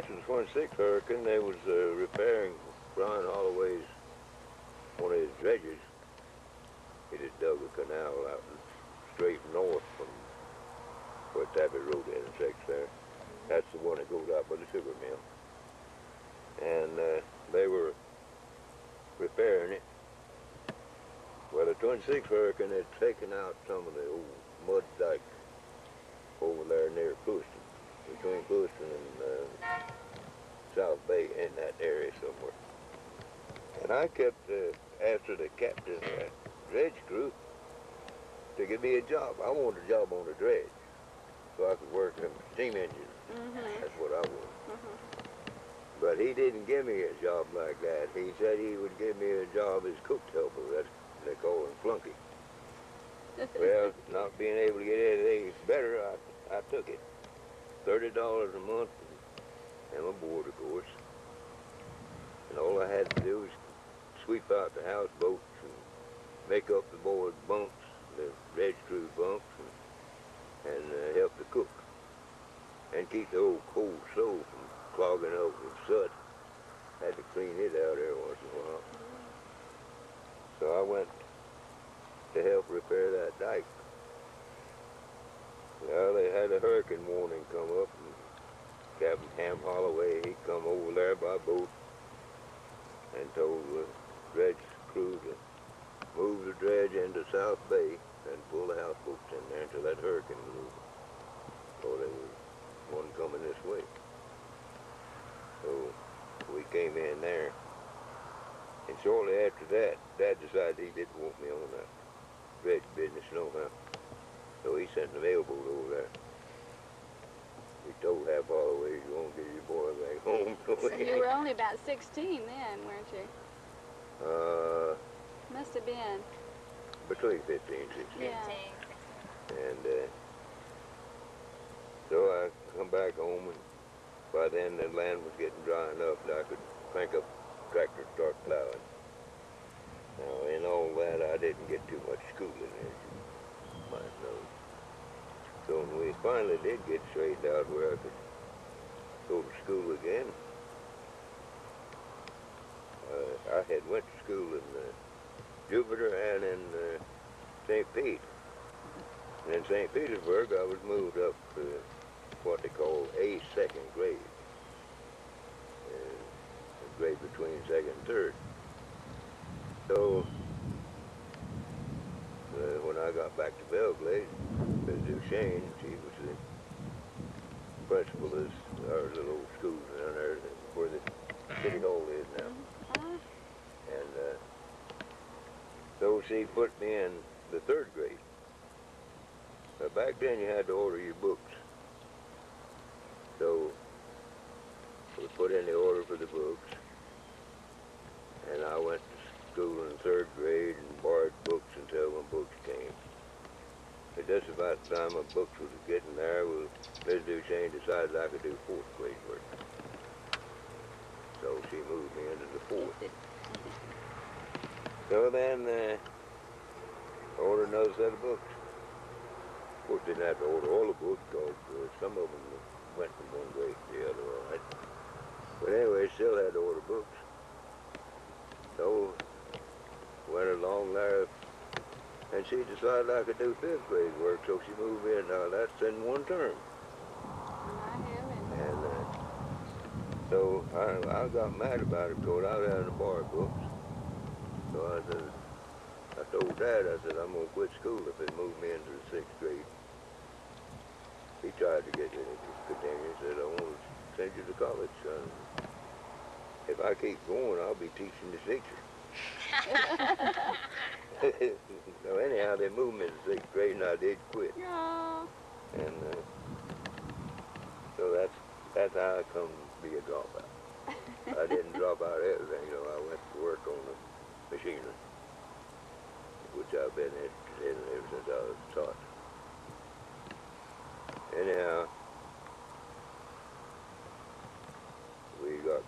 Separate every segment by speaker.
Speaker 1: after the 26th hurricane, they was repairing Brian Holloway's, one of his dredges. He just dug a canal out straight north from where Tappet Road intersects there. That's the one that goes out by the sugar mill. And they were repairing it. Well, the 26th hurricane had taken out some of the old mud dikes over there near Clewiston, between Clewiston and South Bay, in that area somewhere. And I kept after the captain of that dredge crew to give me a job. I wanted a job on the dredge so I could work them steam engines. That's what I wanted. But he didn't give me a job like that. He said he would give me a job as cook helper. That's what they call him, flunky. Well, not being able to get anything better, I took it. $30 a month and my board, of course. And all I had to do was sweep out the houseboats and make up the board bunks, the dredge crew bunks, and help the cook. And keep the old cold stove from clogging up with soot. Had to clean it out every once in a while. So I went to help repair that dike. Well, they had a hurricane warning come up, and Captain Ham Holloway, he come over there by boat and told the dredge crew to move the dredge into South Bay and pull the houseboats in there until that hurricane was over. So there was one coming this way. So we came in there, and shortly after that, Dad decided he didn't want me on that dredge business no how. So he sent the mailboat over there. He told Hap Holloway, you won't get your boy back home.
Speaker 2: So you were only about 16 then, weren't you? Must have been.
Speaker 1: Between 15 and 16.
Speaker 2: Yeah.
Speaker 1: And so I come back home, and by then the land was getting dry enough that I could crank up the tractor and start plowing. Now, in all that, I didn't get too much schooling, as you might know. So when we finally did get straightened out where I could go to school again, I had went to school in Jupiter and in St. Pete. And in St. Petersburg, I was moved up to what they call a second grade. A grade between second and third. So when I got back to Belgrade, Ms. Duchesne, she was the principal of our little old school down there where the city hall is now. And so she put me in the third grade. Back then you had to order your books. So we put in the order for the books, and I went to school in third grade and borrowed books until my books came. But just about the time my books was getting there, Ms. Duchesne decided I could do fourth grade work. So she moved me into the fourth. So then I ordered another set of books. Of course, didn't have to order all the books because some of them went from one grade to the other, all right. But anyway, still had to order books. So went along there, and she decided I could do fifth grade work, so she moved in. Now that's in one term. And so I got mad about it because I was having to borrow books. So I told Dad, I said, I'm going to quit school if they move me into the sixth grade. He tried to get me to continue. He said, I want to send you to college, son. If I keep going, I'll be teaching the teacher. So anyhow, they moved me to sixth grade, and I did quit.
Speaker 2: Yeah.
Speaker 1: And so that's how I come to be a dropout. I didn't drop out everything, you know. I went to work on the machinery, which I've been interested in ever since I was taught. Anyhow, we got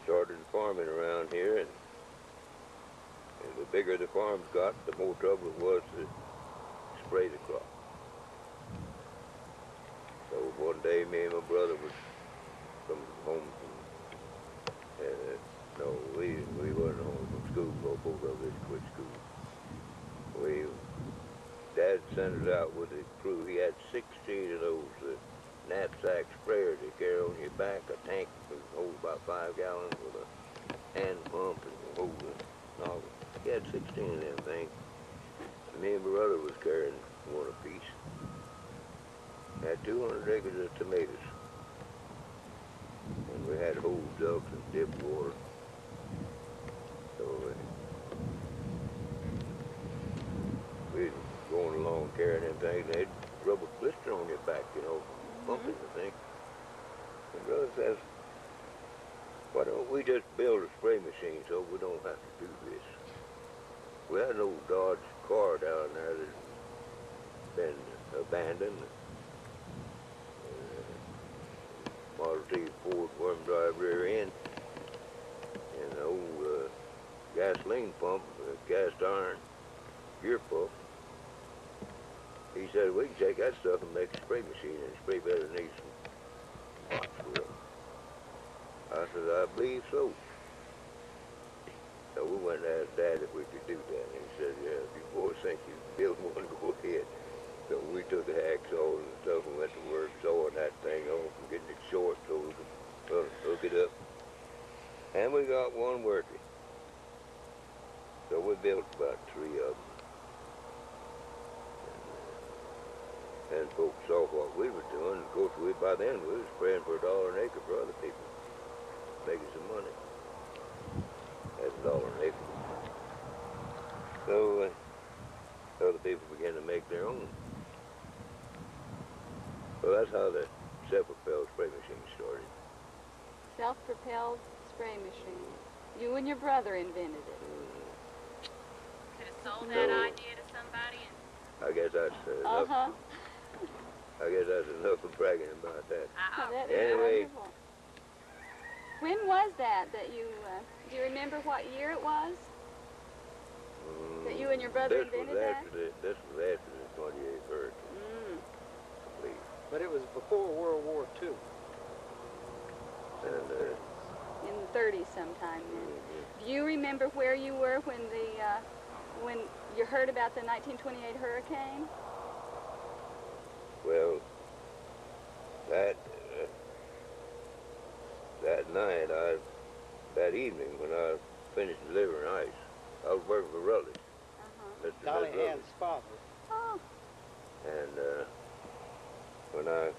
Speaker 1: started farming around here, and the bigger the farms got, the more trouble it was to spray the crop. So one day, me and my brother was from home from, no, we wasn't home from school, both of us quit school. Dad sent us out with his crew. He had 16 of those knapsack sprayers that carry on your back, a tank that holds about 5 gallons with a hand pump and hose and all. He had 16 of them things. And me and my brother was carrying one apiece. Had 200 acres of tomatoes. And we had hose ducks and dip water. So we'd going along carrying them things, and they'd rub a blister on your back, you know, pumping the thing. And brother says, why don't we just build a spray machine so we don't have to do this? We had an old Dodge car down there that's been abandoned. Model T Ford worm drive rear end, and an old gasoline pump, cast iron gear pump. He said, we can take that stuff and make a spray machine and spray better than these pots will. I said, I believe so. So we went and asked Dad if we could do that. And he said, yeah, if you boys think you can build one, go ahead. So we took a hacksaw and stuff and went to work sawing that thing off and getting it short so we could hook it up. And we got one working. So we built about 3 of them. And folks saw what we were doing. Of course, by then we were spraying for $1 an acre for other people, making some money. That's $1 an acre. So other people began to make their own. So that's how the self-propelled spray machine started.
Speaker 2: Self-propelled spray machine. You and your brother invented it.
Speaker 3: Could have sold that idea to somebody.
Speaker 1: I guess that's enough. I guess that's enough of bragging about that.
Speaker 2: That is
Speaker 1: Anyway.
Speaker 2: wonderful. When was that you, do you remember what year it was? That you and your brother invented that?
Speaker 1: This was after the 28th hurricane.
Speaker 4: But it was before World War II.
Speaker 1: And,
Speaker 2: in the 30s sometime then. Do you remember where you were when when you heard about the 1928 hurricane?
Speaker 1: well, that night, that evening when I finished delivering ice, I was working for Rutledge.
Speaker 4: Dolly Ann's father.
Speaker 2: Oh.
Speaker 1: And when I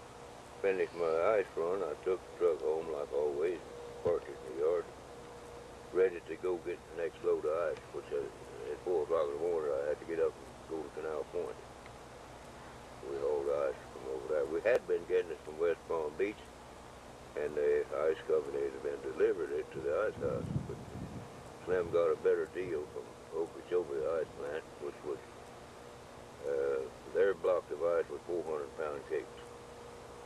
Speaker 1: finished my ice run, I took the truck home like always, parked it in the yard, ready to go get the next load of ice, which at 4 o'clock in the morning I had to get up and go to Canal Point. We hauled ice from over there. We had been getting it from West Palm Beach, and the ice company had been delivered it to the ice house. But Slim got a better deal from Okeechobee Ice Plant, which was their block of ice was 400-pound cakes.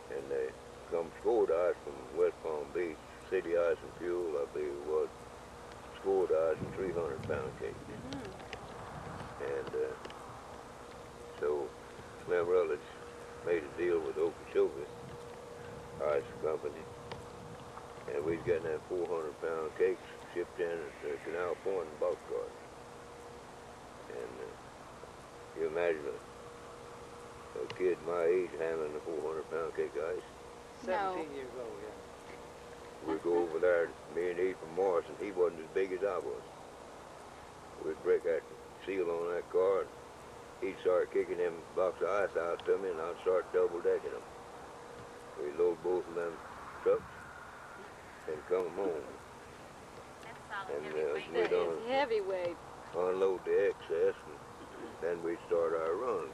Speaker 1: And they come scored ice from West Palm Beach, City Ice and Fuel, I believe it was, scored ice in 300-pound cakes. And so Slim Rutledge made a deal with Okeechobee Ice Company, and we was getting them 400-pound cakes shipped in at Canal Point in boxcars. And you imagine a kid my age handling a 400-pound cake of ice?
Speaker 4: 17 years old, yeah.
Speaker 1: We'd go over there, me and he from Morrison, he wasn't as big as I was. We'd break that seal on that car, and he'd start kicking them blocks of ice out to me, and I'd start double-decking them. We'd load both of them trucks and come home.
Speaker 3: That's solid
Speaker 1: And
Speaker 3: heavyweight.
Speaker 2: That is heavyweight.
Speaker 1: unload the excess, and then we'd start our runs.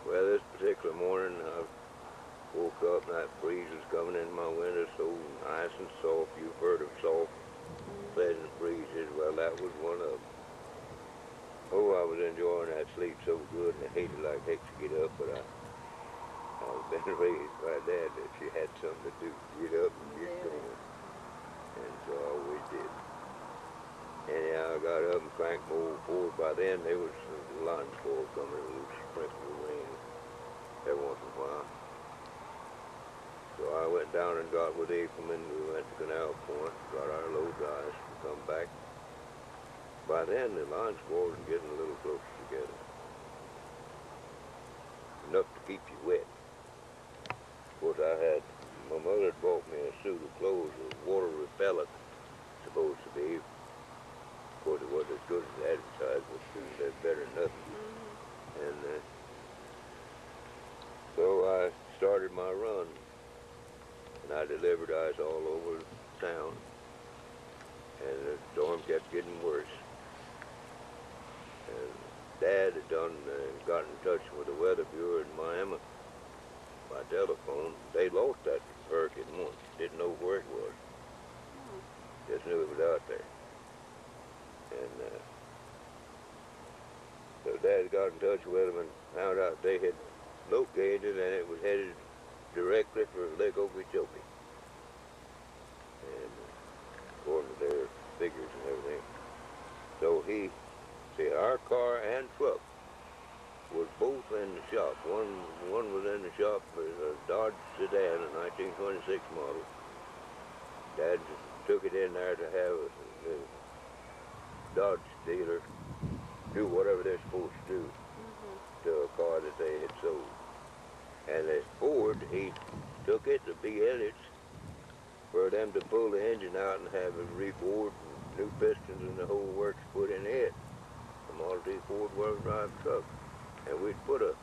Speaker 1: Well, this particular morning, I woke up and that breeze was coming in my window, so nice and soft. You've heard of soft, pleasant breezes. Well, that was one of them. Oh, I was enjoying that sleep so good, and I hated like heck to get up, but I was been raised by Dad that you had something to do, get up and get going. And so I always did. Anyhow, I got up and cranked my old Ford. By then, there was a line score coming loose, sprinkling of rain every once in a while. So I went down and got with Ekelman. We went to Canal Point, got our load of ice, and come back. By then, the line squaws were getting a little closer together. Enough to keep you wet. Of course, my mother had bought me a suit of clothes with water repellent, supposed to be. Of course, it wasn't as good as advertised, but it's better than nothing. And so I started my run, and I delivered ice all over town, and the storm kept getting worse. And Dad had got in touch with the Weather Bureau in Miami by telephone. They lost that hurricane once, didn't know where it was. Just knew it was out there. And so Dad got in touch with them and found out they had located, and it was headed directly for Lake Okeechobee. And according to their figures and everything. So our car and truck was both in the shop. One was in the shop, was a Dodge sedan, a 1926 model. Dad took it in there to have the Dodge dealer do whatever they're supposed to do to a car that they had sold. And the Ford, he took it to B.L.'s for them to pull the engine out and have it rebored and new pistons and the whole works put in it. The Model T Ford wheel drive truck. And we'd put a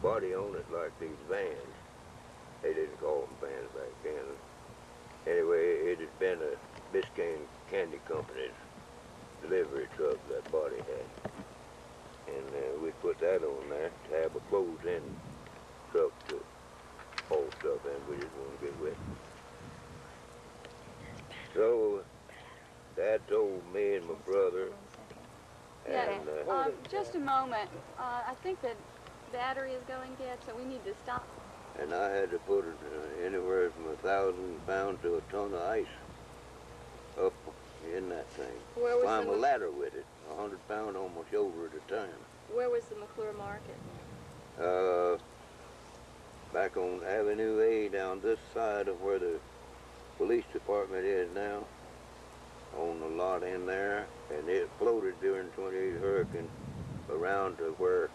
Speaker 1: body on it like these vans. They didn't call them vans back then. Anyway, it had been a Biscayne Candy Company's delivery truck that body had. And we put that on there to have a closed-in truck to haul stuff in. We didn't want to get wet. So Dad told me and my brother. And,
Speaker 2: just a moment. I think the battery is going dead, so we need to stop.
Speaker 1: And I had to put anywhere from 1,000 pounds to a ton of ice up in that thing. Climb a ladder with it, 100 pounds on my shoulder at a time.
Speaker 2: Where was the McClure Market?
Speaker 1: Back on Avenue A, down this side of where the police department is now, on the lot in there, and it floated during 28 hurricane around to where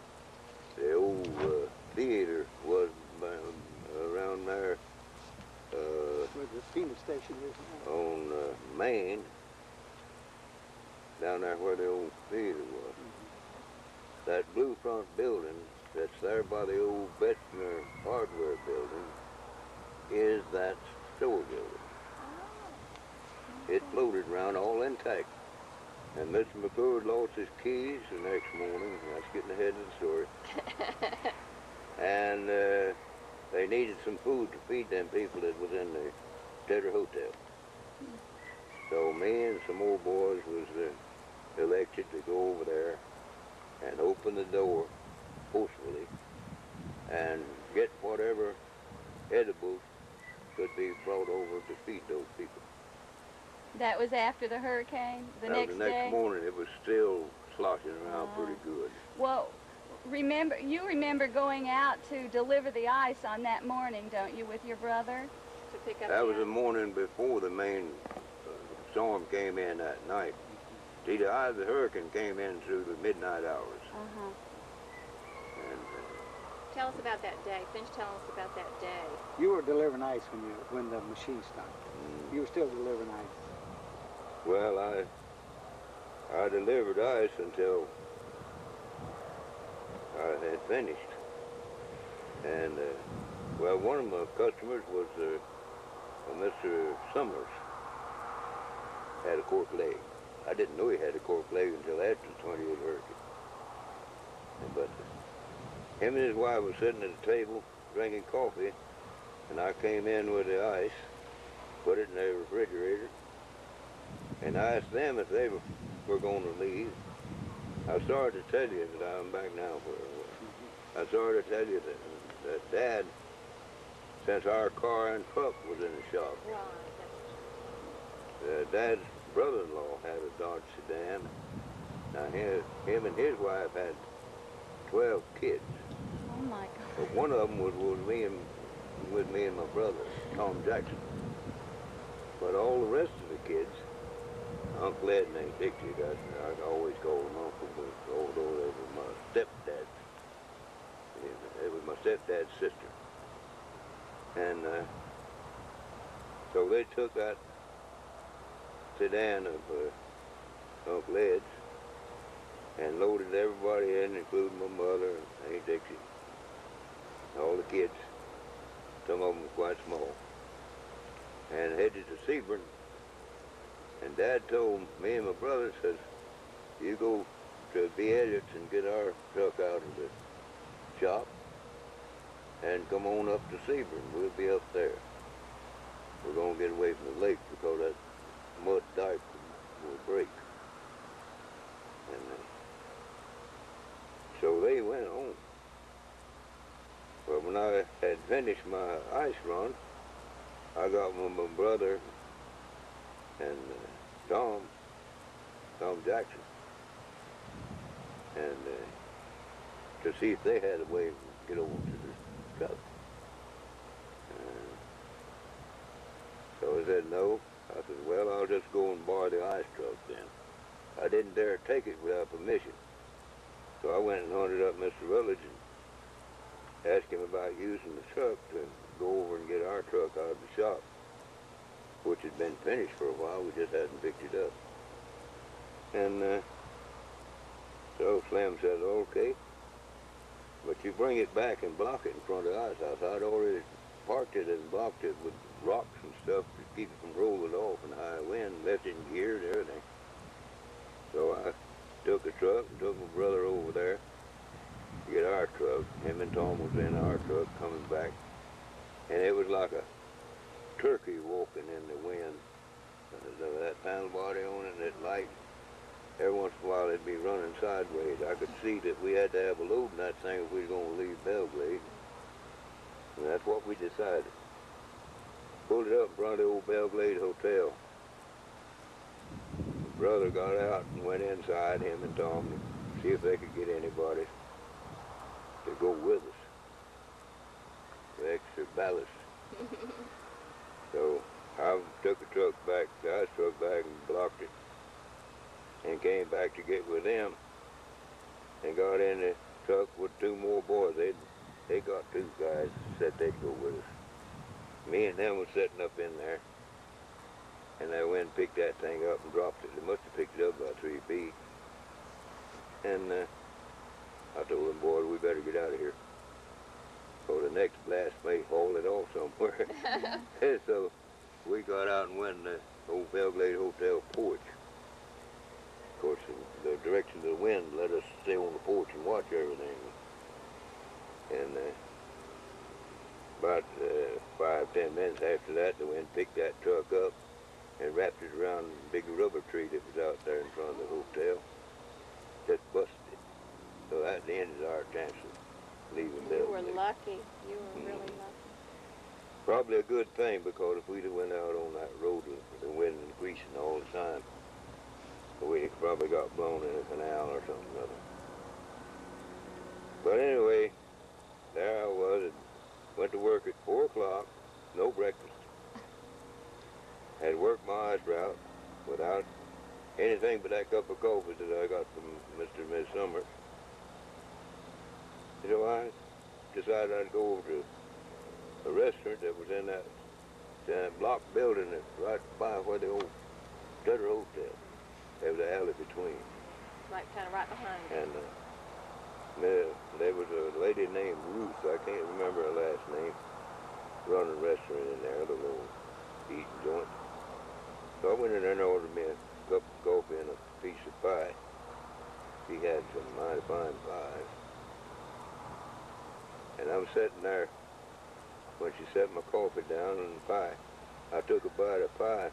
Speaker 1: the old theater was around there.
Speaker 4: Where the FEMA station is now.
Speaker 1: On Main, down there where the old theater was. That blue front building that's there by the old Bessemer hardware building is that store building. It floated around all intact. And Mr. McClure lost his keys the next morning. That's getting ahead of the story. And they needed some food to feed them people that was in the Tedder Hotel. So me and some old boys was elected to go over there and open the door forcefully and get whatever edibles could be brought over to feed those people.
Speaker 2: That was after the hurricane, the next day?
Speaker 1: The next morning, it was still sloshing around pretty good.
Speaker 2: Well, you remember going out to deliver the ice on that morning, don't you, with your brother? To pick up
Speaker 1: that was the morning before the main storm came in that night. See, the eye of the hurricane came in through the midnight hours. And,
Speaker 2: tell us about that day. Finish telling us about that day.
Speaker 4: You were delivering ice when the machine stopped. You were still delivering ice.
Speaker 1: Well, I delivered ice until I had finished. And, well, one of my customers was Mr. Summers. Had a cork leg. I didn't know he had a cork leg until after the 28 hurricane. But him and his wife were sitting at the table drinking coffee, and I came in with the ice, put it in the refrigerator, and I asked them if they were going to leave. I started to tell you that I'm back now for a while. I started to tell you that Dad, since our car and truck was in the shop, Dad's brother-in-law had a Dodge sedan. Now him and his wife had 12 kids.
Speaker 2: my God.
Speaker 1: But one of them was with me and my brother, Tom Jackson. But all the rest of the kids, Uncle Ed and Aunt Dixie, I always called them Uncle, but although they were my stepdad. It was my stepdad's sister. And so they took that sedan of Uncle Ed's and loaded everybody in, including my mother and Aunt Dixie, all the kids. Some of them were quite small. And headed to Sebring. And Dad told me and my brother, says, you go to B. Elliott's and get our truck out of the shop and come on up to Sebring. We'll be up there. We're going to get away from the lake because that mud dike will break. And so they went on. But when I had finished my ice run, I got with my brother and Tom Jackson, and to see if they had a way to get over to the truck. So I said no. I said, well, I'll just go and borrow the ice truck then. I didn't dare take it without permission. So I went and hunted up Mr. Rutledge and asked him about using the truck to go over and get our truck out of the shop, which had been finished for a while. We just hadn't picked it up. And so Slim said, okay, but you bring it back and block it in front of the ice house. I'd already parked it and blocked it with rocks and stuff to keep it from rolling off in high wind, left it in gear and everything. So I took the truck and took my brother over there to get our truck. Him and Tom was in our truck coming back. And it was like a turkey walking in the wind. That panel body on it and that light, every once in a while it'd be running sideways. I could see that we had to have a load in that thing if we were going to leave Belgrade. And that's what we decided. Pulled it up in front of the old Belgrade Hotel. My brother got out and went inside, him and Tom, to see if they could get anybody to go with us. The extra ballast. So I took the truck back, the ice truck back, and blocked it, and came back to get with them, and got in the truck with two more boys. They got two guys said they'd go with us. Me and them was sitting up in there, and they went and picked that thing up and dropped it. They must have picked it up about 3 feet. And I told them, boys, we better get out of here, or the next blast may haul it off somewhere. And so we got out and went in the old Belgrade Hotel porch. Of course, the direction of the wind let us stay on the porch and watch everything. And about 5-10 minutes after that, the wind picked that truck up and wrapped it around a big rubber tree that was out there in front of the hotel. Just busted it. So that ended our chance of leaving Belgrade.
Speaker 2: You were lucky. You were really lucky.
Speaker 1: Probably a good thing, because if we'd have went out on that road with the wind increasing all the time, we probably got blown in a canal or something or other. But anyway, there I was, and went to work at 4 o'clock, no breakfast. Had worked my ice route without anything but that cup of coffee that I got from Mr. and Miss Summers. So I decided I'd go over to a restaurant that was in that block building that's right by where the old Dutter Hotel. There was an alley between.
Speaker 3: Like kind of right behind it.
Speaker 1: And there was a lady named Ruth, I can't remember her last name, running a restaurant in there, a little eating joint. So I went in there and ordered me a cup of coffee and a piece of pie. She had some mighty fine pies. And I was sitting there when she set my coffee down and the pie. I took a bite of pie,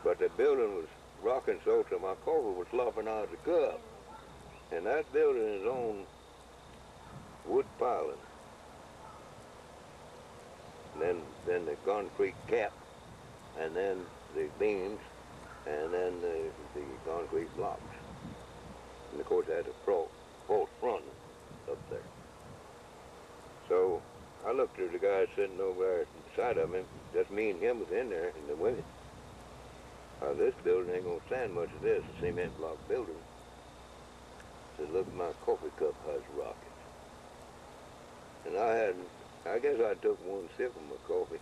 Speaker 1: but the building was rocking so till my coffee was slopping out of the cup. And that building is on wood piling. And then the concrete cap, and then the beams, and then the concrete blocks. And of course, it had a false front up there. looked at the guy sitting over there beside of him. Just me and him was in there, and the women. This building ain't gonna stand much of this, a cement block building. Said, look at my coffee cup, how it's rocking. And I guess I took one sip of my coffee,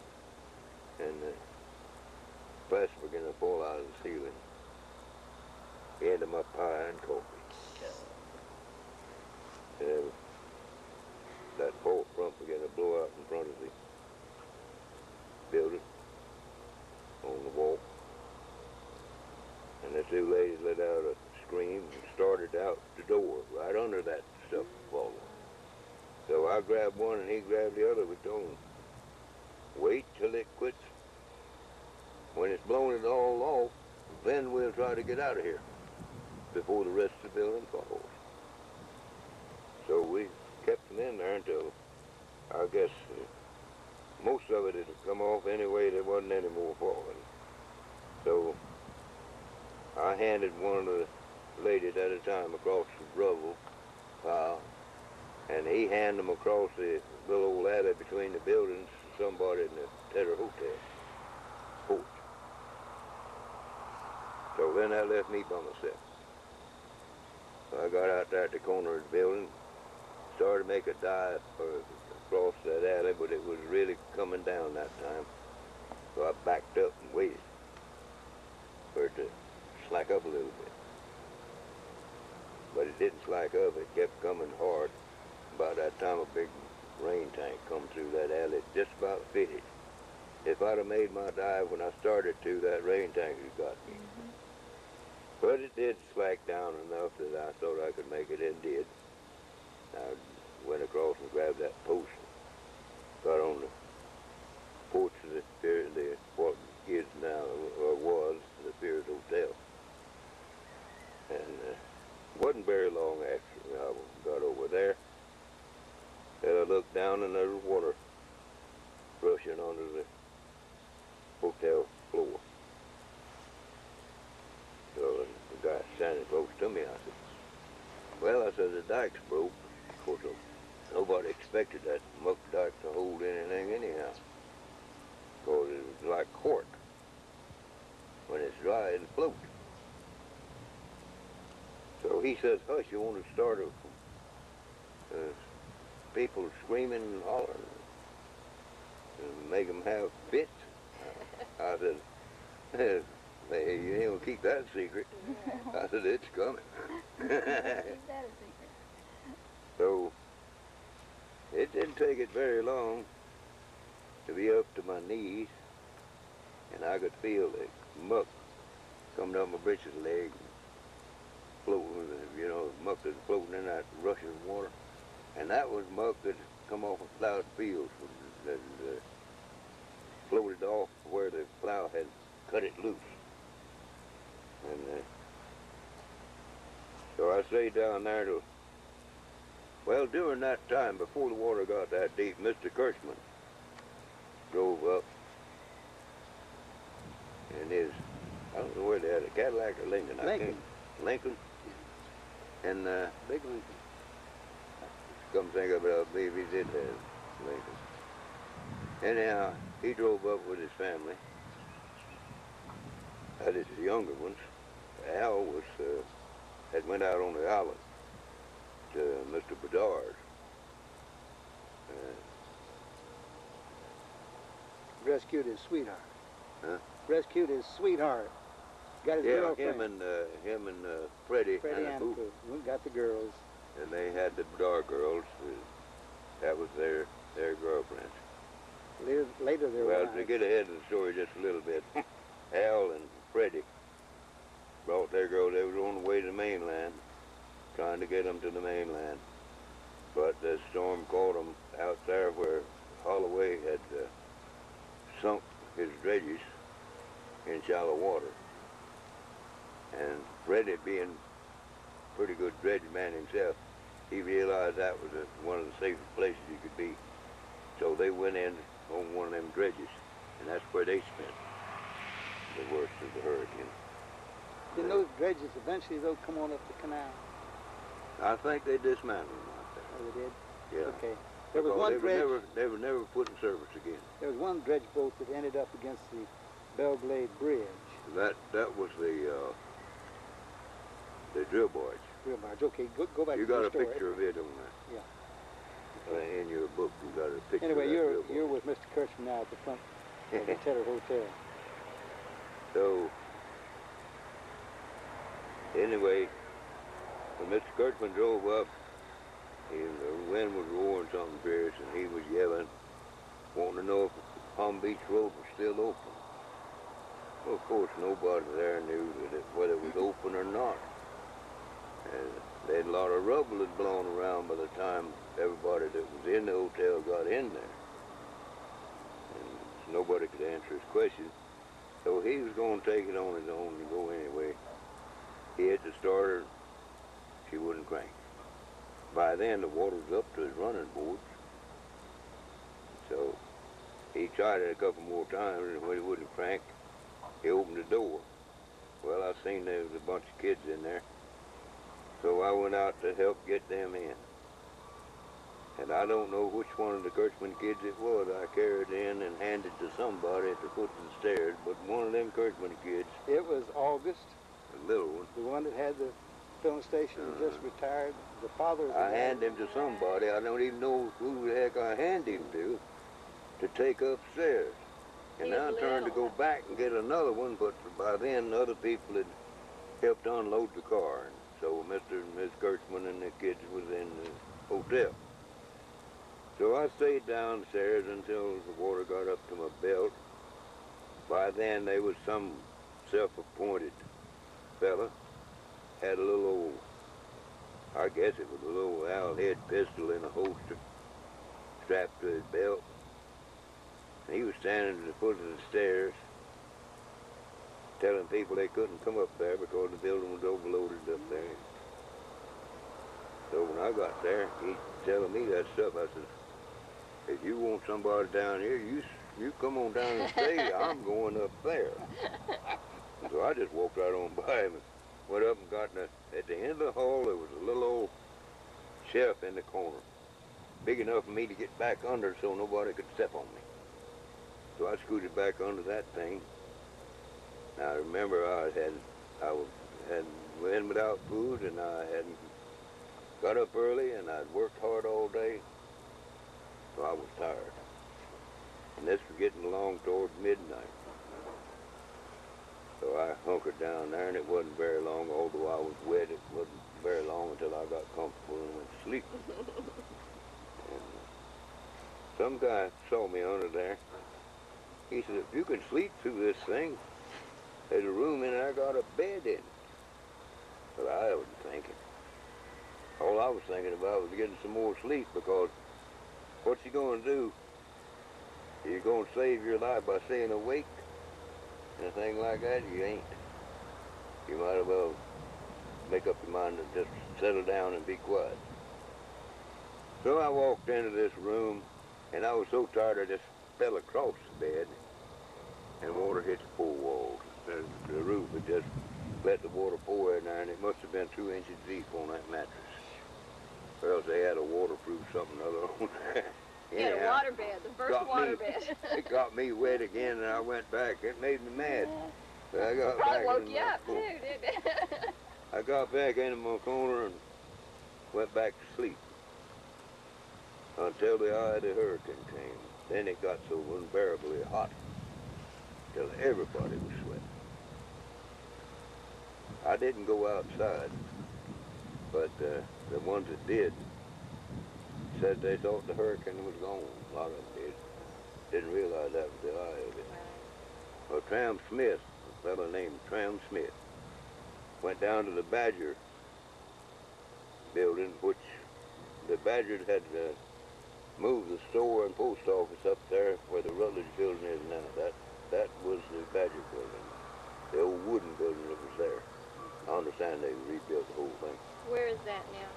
Speaker 1: and the plaster began to fall out of the ceiling. Into my pie and coffee. And that bolt front began to blow out in front of the building on the wall. And the two ladies let out a scream and started out the door right under that stuff falling. So I grabbed one and he grabbed the other. We told him, wait till it quits. When it's blown it all off, then we'll try to get out of here before the rest of the building falls. So we kept them in there until, I guess, most of it had come off anyway. There wasn't any more falling. So I handed one of the ladies at a time across the rubble pile, and he handed them across the little old alley between the buildings to somebody in the Tedder Hotel porch. So then that left me by myself. So I got out there at the corner of the building, started to make a dive across that alley, but it was really coming down that time. So I backed up and waited for it to slack up a little bit. But it didn't slack up, it kept coming hard. By that time a big rain tank come through that alley, just about fitted. If I'd have made my dive when I started to, that rain tank had got me. But it did slack down enough that I thought I could make it, and did. I went across and grabbed that post, got on the porch of the what is now, or was, the Piers Hotel. And wasn't very long after I got over there that I looked down and there was water rushing under the hotel floor. So the guy standing close to me, I said, well, I said, the dike's broke. Of course, nobody expected that muck dike to hold anything anyhow, because it was like cork. When it's dry, it'll float. So he says, hush, you want to start people screaming and hollering and make them have fits? I said, hey, you ain't gonna keep that secret. I said, it's coming.
Speaker 2: Is that a secret?
Speaker 1: So it didn't take it very long to be up to my knees, and I could feel the muck coming up my britches leg, floating, you know, muck that's floating in that rushing water. And that was muck that come off of plowed fields that floated off where the plow had cut it loose. And so I stayed down there till, well, during that time, before the water got that deep, Mr. Kirschman drove up in his, I don't know where they had, a Cadillac or Lincoln? Lincoln. And
Speaker 4: Big Lincoln.
Speaker 1: come think of it, I believe he did have Lincoln. Anyhow, he drove up with his family. That is the younger ones. Al was had went out on the island to Mr. Bedard's.
Speaker 4: Rescued his sweetheart.
Speaker 1: Huh?
Speaker 4: Rescued his sweetheart. Got his
Speaker 1: Yeah,
Speaker 4: girlfriend.
Speaker 1: him and Freddie
Speaker 4: Freddie and
Speaker 1: Pooh.
Speaker 4: Pooh. Got the girls.
Speaker 1: And they had the Bedard girls. That was their girlfriends.
Speaker 4: Later their
Speaker 1: Well,
Speaker 4: wives.
Speaker 1: to get ahead of the story just a little bit, Al and Freddie brought their girls. They were on the way to the mainland, trying to get them to the mainland. But the storm caught them out there where Holloway had sunk his dredges in shallow water. And Freddie, being a pretty good dredge man himself, he realized that was one of the safest places you could be. So they went in on one of them dredges, and that's where they spent the worst of the hurricane.
Speaker 4: Then those dredges eventually they'll come on up the canal.
Speaker 1: I think they dismantled them out there.
Speaker 4: Oh, they did?
Speaker 1: Yeah.
Speaker 4: Okay. There was one dredge.
Speaker 1: They were never put in service again.
Speaker 4: There was one dredge boat that ended up against the Belglade Bridge.
Speaker 1: That was the drill barge.
Speaker 4: Real barge. Okay, go back
Speaker 1: You
Speaker 4: to
Speaker 1: got
Speaker 4: the
Speaker 1: a
Speaker 4: story.
Speaker 1: picture of it on that.
Speaker 4: Yeah.
Speaker 1: In your book, you got a picture.
Speaker 4: Anyway,
Speaker 1: of that drill
Speaker 4: you're
Speaker 1: barge.
Speaker 4: with Mr. Kurtzman now at the front of the Tedder Hotel.
Speaker 1: So, anyway, when Mr. Kurtzman drove up, the wind was roaring something fierce, and he was yelling, wanting to know if Palm Beach Road was still open. Well, of course, nobody there knew whether it was open or not. And they had a lot of rubble had blown around by the time everybody that was in the hotel got in there. And nobody could answer his question. So he was going to take it on his own and go anyway. He had to start her. She wouldn't crank. By then, the water was up to his running boards. So he tried it a couple more times, and when he wouldn't crank, he opened the door. Well, I seen there was a bunch of kids in there. So I went out to help get them in. And I don't know which one of the Kurtzman kids it was I carried in and handed to somebody at the foot of the stairs, but one of them Kurtzman kids,
Speaker 4: It was August,
Speaker 1: the little one,
Speaker 4: the one that had the filling station, just retired. The father of the
Speaker 1: I handed him to somebody, I don't even know who the heck I handed him to take upstairs. And
Speaker 2: He
Speaker 1: I
Speaker 2: was
Speaker 1: turned to
Speaker 2: little.
Speaker 1: go back and get another one, but by then other people had helped unload the car. And so Mr. and Miss Kurtzman and the kids was in the hotel. So I stayed downstairs until the water got up to my belt. By then there was some self-appointed fella, had a little old, I guess it was a little owl-head pistol in a holster strapped to his belt. And he was standing at the foot of the stairs telling people they couldn't come up there because the building was overloaded up there. So when I got there, he telling me that stuff. I said, if you want somebody down here, you come on down and stay. I'm going up there. And so I just walked right on by him and went up and got at the end of the hall, there was a little old shelf in the corner, big enough for me to get back under so nobody could step on me. So I scooted back under that thing. Now I remember I had went without food, and I hadn't got up early, and I'd worked hard all day, so I was tired. And this was getting along towards midnight. So I hunkered down there, and it wasn't very long, although I was wet, it wasn't very long until I got comfortable and went to sleep. And some guy saw me under there. He said, if you can sleep through this thing, there's a room in there, got a bed in it. But I wasn't thinking. All I was thinking about was getting some more sleep, because what's you going to do? You're going to save your life by staying awake? And a thing like that, you ain't. You might as well make up your mind to just settle down and be quiet. So I walked into this room, and I was so tired I just fell across the bed, and water hit the four walls. The roof had just let the water pour in there, and it must have been 2 inches deep on that mattress. Or else they had a waterproof something or other on there.
Speaker 2: You had a waterbed, the first waterbed.
Speaker 1: It got me wet again, and I went back. It made me mad. So I got
Speaker 2: Probably
Speaker 1: back
Speaker 2: woke
Speaker 1: in
Speaker 2: you
Speaker 1: my
Speaker 2: up too,
Speaker 1: corner.
Speaker 2: didn't it?
Speaker 1: I got back into my corner and went back to sleep until the eye of the hurricane came. Then it got so unbearably hot till everybody was sweating. I didn't go outside, but the ones that did said they thought the hurricane was gone. A lot of them did. Didn't realize that was the eye of it. Well, Tram Smith, a fellow named Tram Smith, went down to the Badger building, which the Badger had moved the store and post office up there where the Rutledge building is now. That was the Badger building, the old wooden building that was there. I understand they rebuilt the whole thing.
Speaker 2: Where is that now?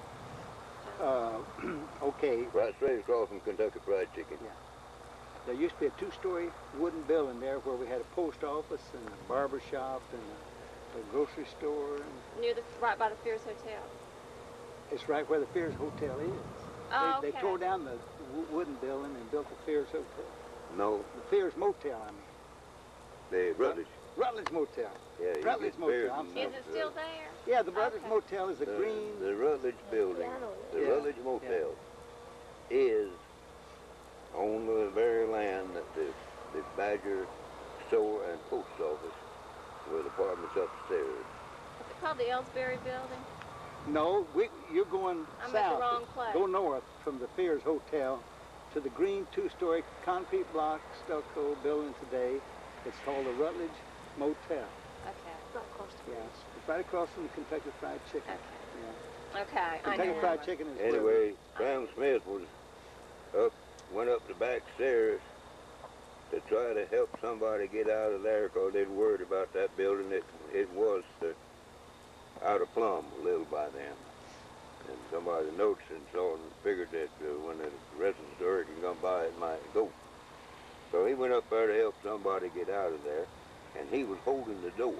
Speaker 4: Okay.
Speaker 1: Right straight across from Kentucky Fried Chicken.
Speaker 4: Yeah. There used to be a 2-story wooden building there where we had a post office and a barber shop and a grocery store. And
Speaker 2: Near right by the Fierce Hotel.
Speaker 4: it's right where the Fierce Hotel is.
Speaker 3: Oh,
Speaker 4: They
Speaker 3: okay.
Speaker 4: tore down the wooden building and built the Fears Hotel.
Speaker 1: No,
Speaker 4: The Fears Motel, I mean.
Speaker 1: the Rutledge.
Speaker 4: Rutledge Motel.
Speaker 1: Yeah, you
Speaker 4: Rutledge
Speaker 1: get
Speaker 4: Motel,
Speaker 1: Fears
Speaker 4: I'm
Speaker 1: and
Speaker 4: sorry.
Speaker 3: Is it still there?
Speaker 4: Yeah, the Rutledge
Speaker 3: Okay.
Speaker 4: Motel is a green.
Speaker 1: The Rutledge building, the
Speaker 4: Yeah,
Speaker 1: Rutledge Motel, is on the very land that the Badger store and post office with apartments upstairs.
Speaker 3: Is it called the Ellsbury Building?
Speaker 4: No, you're going
Speaker 3: I'm
Speaker 4: south.
Speaker 3: at the wrong place.
Speaker 4: Go north from the Fears Hotel to the green two-story concrete block stucco building today. It's called the Rutledge Motel.
Speaker 3: Okay.
Speaker 4: Yeah, it's right across from the Kentucky Fried Chicken.
Speaker 3: Okay.
Speaker 4: Yeah.
Speaker 3: Okay. I
Speaker 4: Kentucky
Speaker 3: know.
Speaker 4: Fried Chicken is
Speaker 1: Anyway, Brown Smith went up the back stairs to try to help somebody get out of there because they'd worried about that building. It was out of plumb a little by then. And somebody noticed and saw and figured that when the rest of the hurricane come by, it might go. So he went up there to help somebody get out of there, and he was holding the door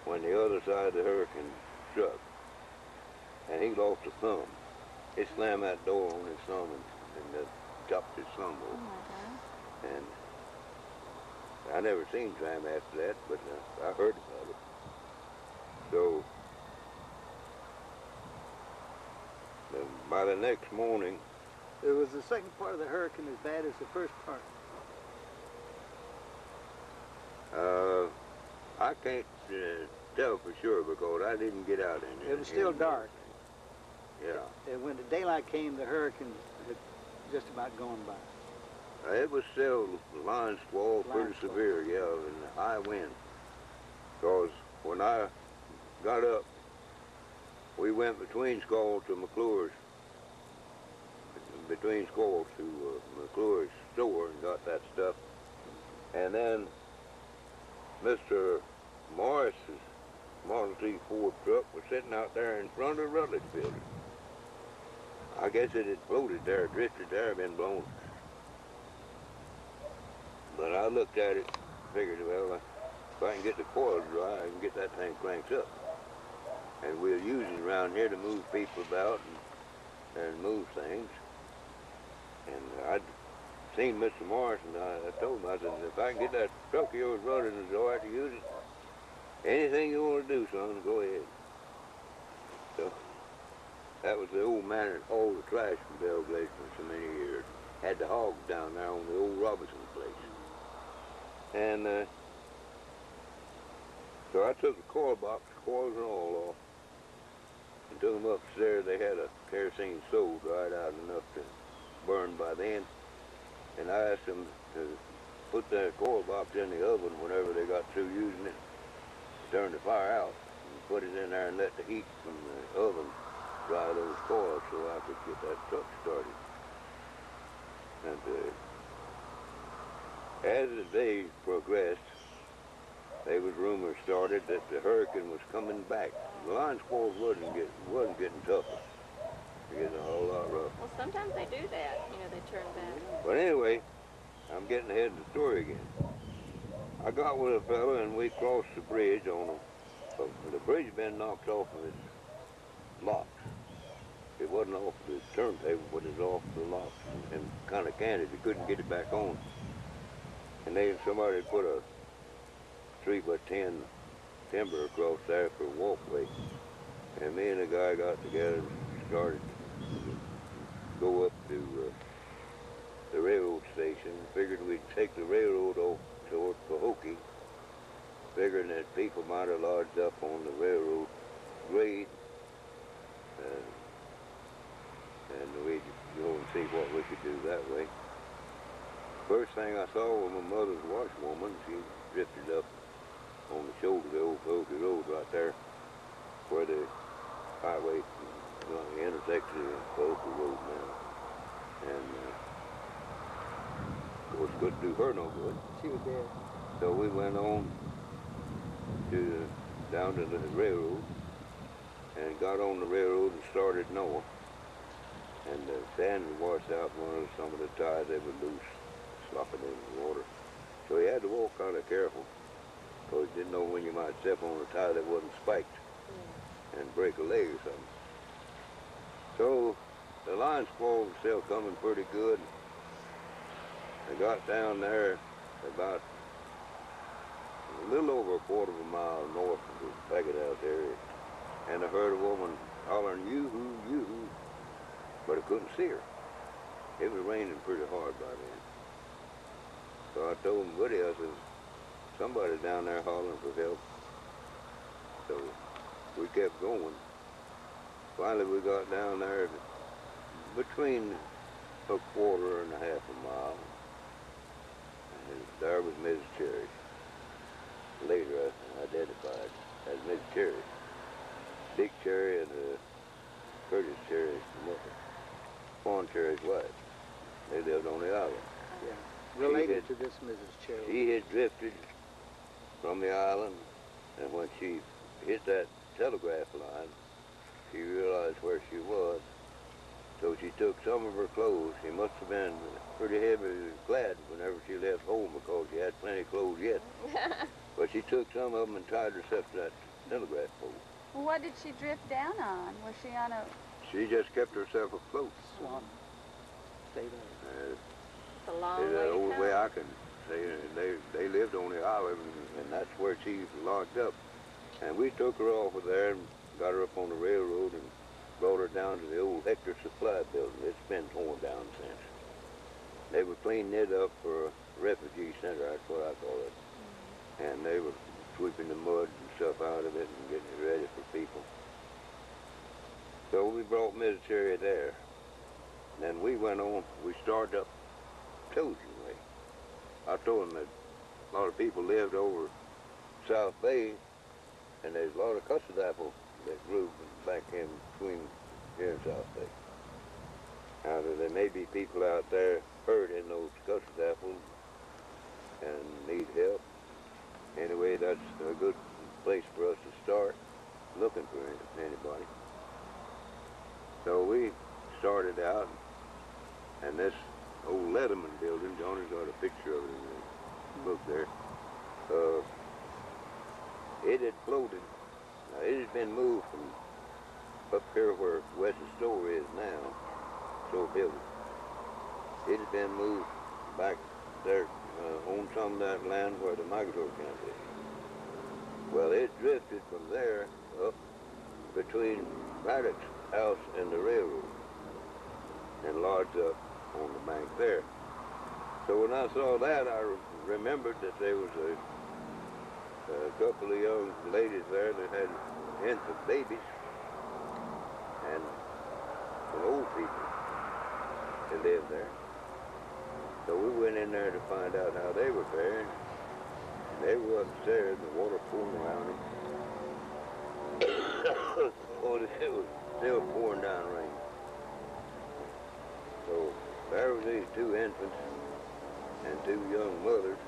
Speaker 1: when the other side of the hurricane struck. And he lost a thumb. It slammed that door on his thumb and chopped his thumb
Speaker 2: Oh
Speaker 1: off.
Speaker 2: my God.
Speaker 1: And I never seen Sam after that, but I heard about it. So by the next morning,
Speaker 4: It was the second part of the hurricane as bad as the first part.
Speaker 1: I can't tell for sure because I didn't get out in there.
Speaker 4: It was still dark.
Speaker 1: Yeah.
Speaker 4: And when the daylight came, the hurricane had just about gone by.
Speaker 1: It was still line squall,
Speaker 4: Line
Speaker 1: pretty
Speaker 4: squall.
Speaker 1: severe, yeah, and high wind. Because when I got up, we went between squalls to McClure's, between squalls to McClure's store and got that stuff. And then Mr. Morris's Model T Ford truck was sitting out there in front of the Rutledge building. I guess it had floated there, drifted there, been blown. But I looked at it, figured, well, if I can get the coils dry, I can get that thing cranked up. And we'll use it around here to move people about and move things. And I'd seen Mr. Morris, and I told him, I said, if I can get that truck of yours running and so I have to use it, anything you want to do, son, go ahead. So that was the old man that hauled the trash from Bell Glacier for so many years. Had the hogs down there on the old Robinson place. And so I took the coil box, coils and all off, and took them upstairs. They had a kerosene stove dried out enough to burn by then. And I asked them to put that coil box in the oven whenever they got through using it. Turn the fire out and put it in there and let the heat from the oven dry those coils so I could get that truck started. And as the days progressed, there was rumors started that the hurricane was coming back. The line squalls wasn't getting tougher. It was getting a whole lot rougher.
Speaker 3: Well, sometimes they do that. You know, they turn back.
Speaker 1: But anyway, I'm getting ahead of the story again. I got with a fella and we crossed the bridge on the bridge had been knocked off of its locks. It wasn't off the turntable, but it was off the locks and kind of canted. You couldn't get it back on. And then somebody put a 3x10 timber across there for a walkway. And me and the guy got together and started to go up to the railroad station. Figured we'd take the railroad off toward Pahokee, figuring that people might have lodged up on the railroad grade, and we'd go and see what we could do that way. First thing I saw was my mother's washwoman. She drifted up on the shoulder of the old Pahokee Road right there, where the highway intersects the Pahokee Road now. And of course, couldn't do her no good.
Speaker 4: She was dead.
Speaker 1: So we went on down to the railroad and got on the railroad and started north. And the sand had washed out some of the ties. They were loose, slopping in the water. So you had to walk kind of careful, because you didn't know when you might step on a tie that wasn't spiked and break a leg or something. So the line squall was still coming pretty good. I got down there about a little over a quarter of a mile north of the Packet House area, and I heard a woman hollering, "Yoo-hoo, yoo-hoo," but I couldn't see her. It was raining pretty hard by then. So I told my buddy, I said, "Somebody's down there hollering for help." So we kept going. Finally we got down there between a quarter and a half a mile. And there was Mrs. Cherry. Later I identified as Mrs. Cherry. Dick Cherry and Curtis Cherry's mother. Fawn Cherry's wife. They lived on the island.
Speaker 4: Yeah. Related to this Mrs. Cherry.
Speaker 1: She had drifted from the island, and when she hit that telegraph line, she realized where she was. So she took some of her clothes. She must have been pretty heavily clad whenever she left home because she had plenty of clothes yet. But she took some of them and tied herself to that telegraph pole.
Speaker 2: Well, what did she drift down on? Was she on a...
Speaker 1: She just kept herself afloat.
Speaker 4: Swamp. Stay there.
Speaker 3: It's a long
Speaker 1: Is
Speaker 3: way
Speaker 1: the
Speaker 3: to
Speaker 1: only
Speaker 3: come.
Speaker 1: way I can say it. They lived on the island, and that's where she locked up. And we took her off of there and got her up on the railroad and brought her down to the old Hector Supply building. It's been torn down since. They were cleaning it up for a refugee center, that's what I call it. And they were sweeping the mud and stuff out of it and getting it ready for people. So we brought Mrs. Cherry there. And then we went on, we started up Trojan Way. I told them that a lot of people lived over South Bay, and there's a lot of custard apple that grew back in between here and South Bay. Now, there may be people out there hurting those custard apples and need help. Anyway, that's a good place for us to start looking for anybody. So we started out, and this old Letterman building, Johnny's got a picture of it in the book there. It had floated. Now, it had been moved from up here where West's store is now, store building. It had been moved back there on some of that land where the migratory camp is. Well, it drifted from there up between Paddock's house and the railroad and lodged up on the bank there. So when I saw that, I remembered that there was a couple of young ladies there that had infant babies and some old people that lived there. So we went in there to find out how they were faring. They were upstairs, the water pouring around them. Oh, it was still pouring down rain. So there were these two infants and two young mothers.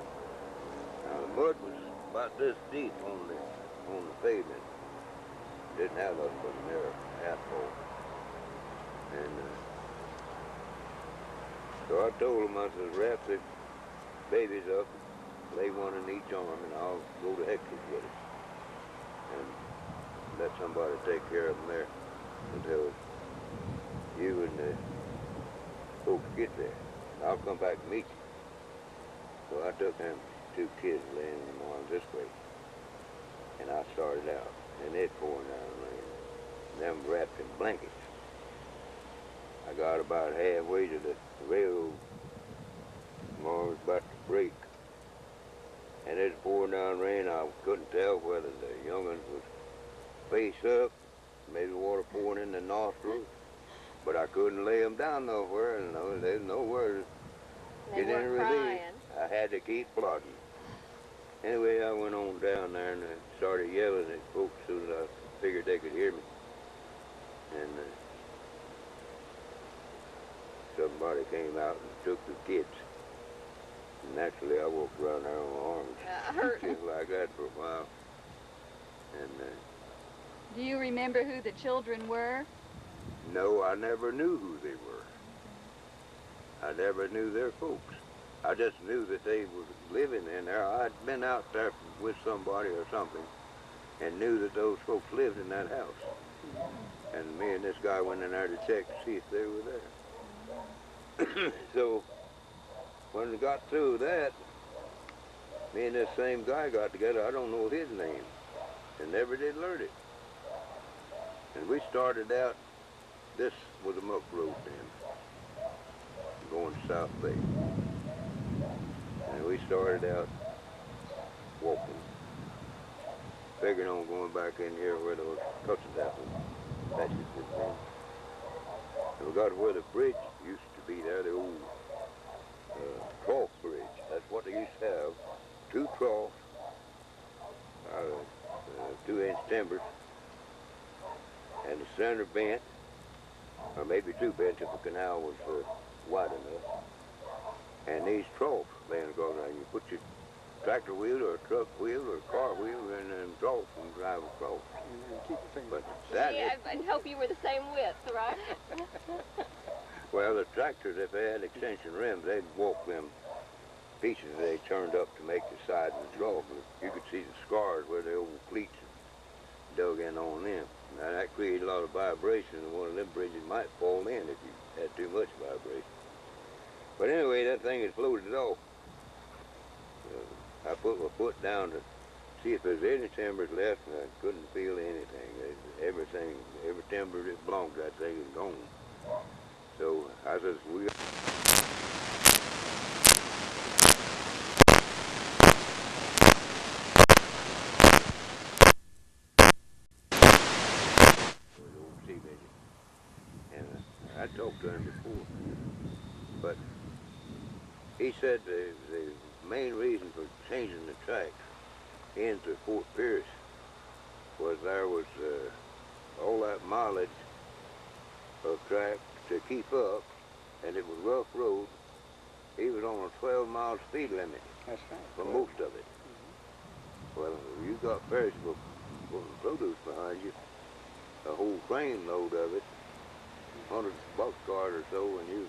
Speaker 1: Now the mud was about this deep on the pavement. Didn't have us but a narrow asphalt. And so I told them, I said, wrap the babies up, lay one in each arm, and I'll go to Hector's with it. And let somebody take care of them there until you and the folks get there. I'll come back and meet you. So I took them two kids laying in the arms this way, and I started out, and it pouring down rain. Them wrapped in blankets. I got about halfway to the railroad, and I was about to break. And it pouring down rain. I couldn't tell whether the young'uns was face up, maybe water pouring in the nostrils, but I couldn't lay them down nowhere, and there's nowhere to
Speaker 3: They
Speaker 1: get any
Speaker 3: weren't
Speaker 1: relief.
Speaker 3: crying.
Speaker 1: I had to keep plodding. Anyway, I went on down there and started yelling at folks as soon as I figured they could hear me. And somebody came out and took the kids. And naturally, I walked around there on my arms,
Speaker 3: Hurting.
Speaker 1: just like that for a while. And
Speaker 2: Do you remember who the children were?
Speaker 1: no, I never knew who they were. I never knew their folks. I just knew that they were living in there. I'd been out there with somebody or something and knew that those folks lived in that house. And me and this guy went in there to check to see if they were there. So when we got through that, me and this same guy got together. I don't know his name, and never did learn it. And we started out, this was a muck road then, going South Bay. And we started out walking, figuring on going back in here where those touches happened. That's just his name. And we got to where the bridge used to be there, the old trough bridge. That's what they used to have. 2 troughs, 2-inch timbers, and the center bent, or maybe 2 bents if the canal was wide enough. And these troughs laying across there, you put your tractor wheel or a truck wheel or a car wheel in them troughs and drive across.
Speaker 4: And keep your finger.
Speaker 1: But that
Speaker 2: Yeah, I'd hope you were the same width, right?
Speaker 1: well, the tractors, if they had extension rims, they'd walk them pieces they turned up to make the side of the trough. You could see the scars where the old cleats dug in on them. Now that created a lot of vibration, and one of them bridges might fall in if you had too much vibration. But anyway, that thing had floated off. I put my foot down to see if there's any timbers left, and I couldn't feel anything. Everything, every timber that belonged to that thing is gone. So I says, we and I talked to him before, but he said the main reason for changing the tracks into Fort Pierce was there was all that mileage of track to keep up, and it was rough road. He was on a 12-mile speed limit.
Speaker 4: That's right.
Speaker 1: For most of it. Well, you got perishable produce behind you, a whole train load of it, 100 boxcars or so, and you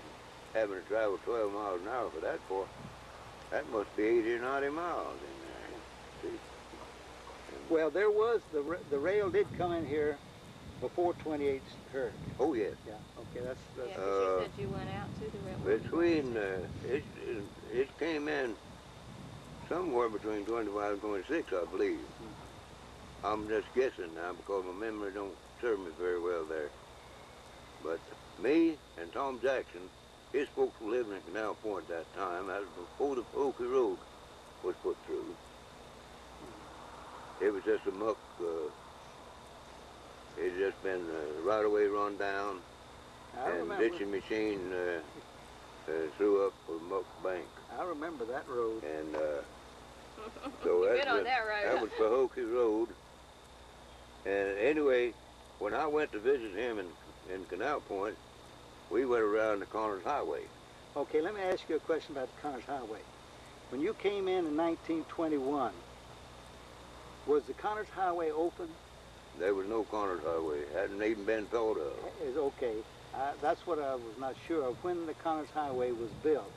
Speaker 1: having to travel 12 miles an hour for that far. That must be 80 or 90 miles in there. See?
Speaker 4: Well, there was, the rail did come in here before 28's hurricane.
Speaker 1: Oh, yes.
Speaker 4: Yeah, okay, that's
Speaker 2: Yeah, 'cause you said you went out to the railroad.
Speaker 1: Between, it came in somewhere between 25 and 26, I believe. I'm just guessing now because my memory don't serve me very well there. But me and Tom Jackson, his folks were living in Canal Point at that time. That was before the Okie Road was put through. It was just a muck, it had just been right away run down,
Speaker 4: I
Speaker 1: and
Speaker 4: remember.
Speaker 1: ditching machine threw up a muck bank.
Speaker 4: I remember that road.
Speaker 1: And so
Speaker 2: You've
Speaker 1: that
Speaker 2: been on
Speaker 1: was,
Speaker 2: that road.
Speaker 1: that was Pahokee Road. And anyway, when I went to visit him in Canal Point, we went around the Connors Highway.
Speaker 4: Okay, let me ask you a question about the Connors Highway. When you came in 1921, was the Connors Highway open?
Speaker 1: There was no Connors Highway. Hadn't even been thought of.
Speaker 4: Is okay. That's what I was not sure of, when the Connors Highway was built.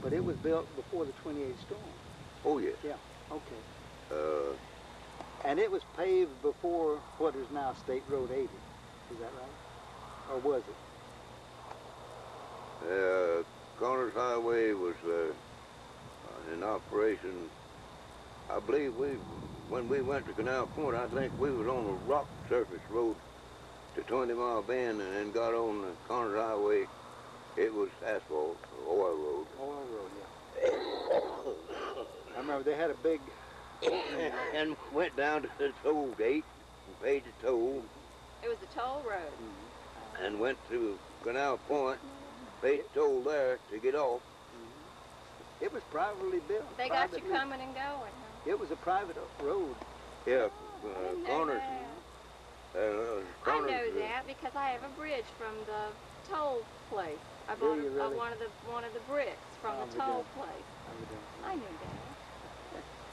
Speaker 4: But it was built before the 28th storm.
Speaker 1: Oh, yes.
Speaker 4: Yeah, okay.
Speaker 1: Uh,
Speaker 4: And it was paved before what is now State Road 80. Is that right? Or was it?
Speaker 1: Connors Highway was in operation. I believe when we went to Canal Point, I think we was on a rock surface road to 20 Mile Bend, and then got on the Connors Highway. It was asphalt, oil road.
Speaker 4: Oil Road, yeah. I remember they had a big...
Speaker 1: and went down to the toll gate and paid the toll,
Speaker 2: It was a toll road.
Speaker 1: and went to Canal Point, paid the toll there to get off.
Speaker 4: It was privately built.
Speaker 2: They got you
Speaker 4: privately.
Speaker 2: coming and going, huh?
Speaker 4: It was a private road.
Speaker 1: Yeah,
Speaker 2: I didn't know
Speaker 1: Connors.
Speaker 2: that. I
Speaker 1: Connors,
Speaker 2: know that because I have a bridge from the toll place. I
Speaker 4: Do
Speaker 2: bought
Speaker 4: you really?
Speaker 2: one of the bricks from the toll place. I knew that.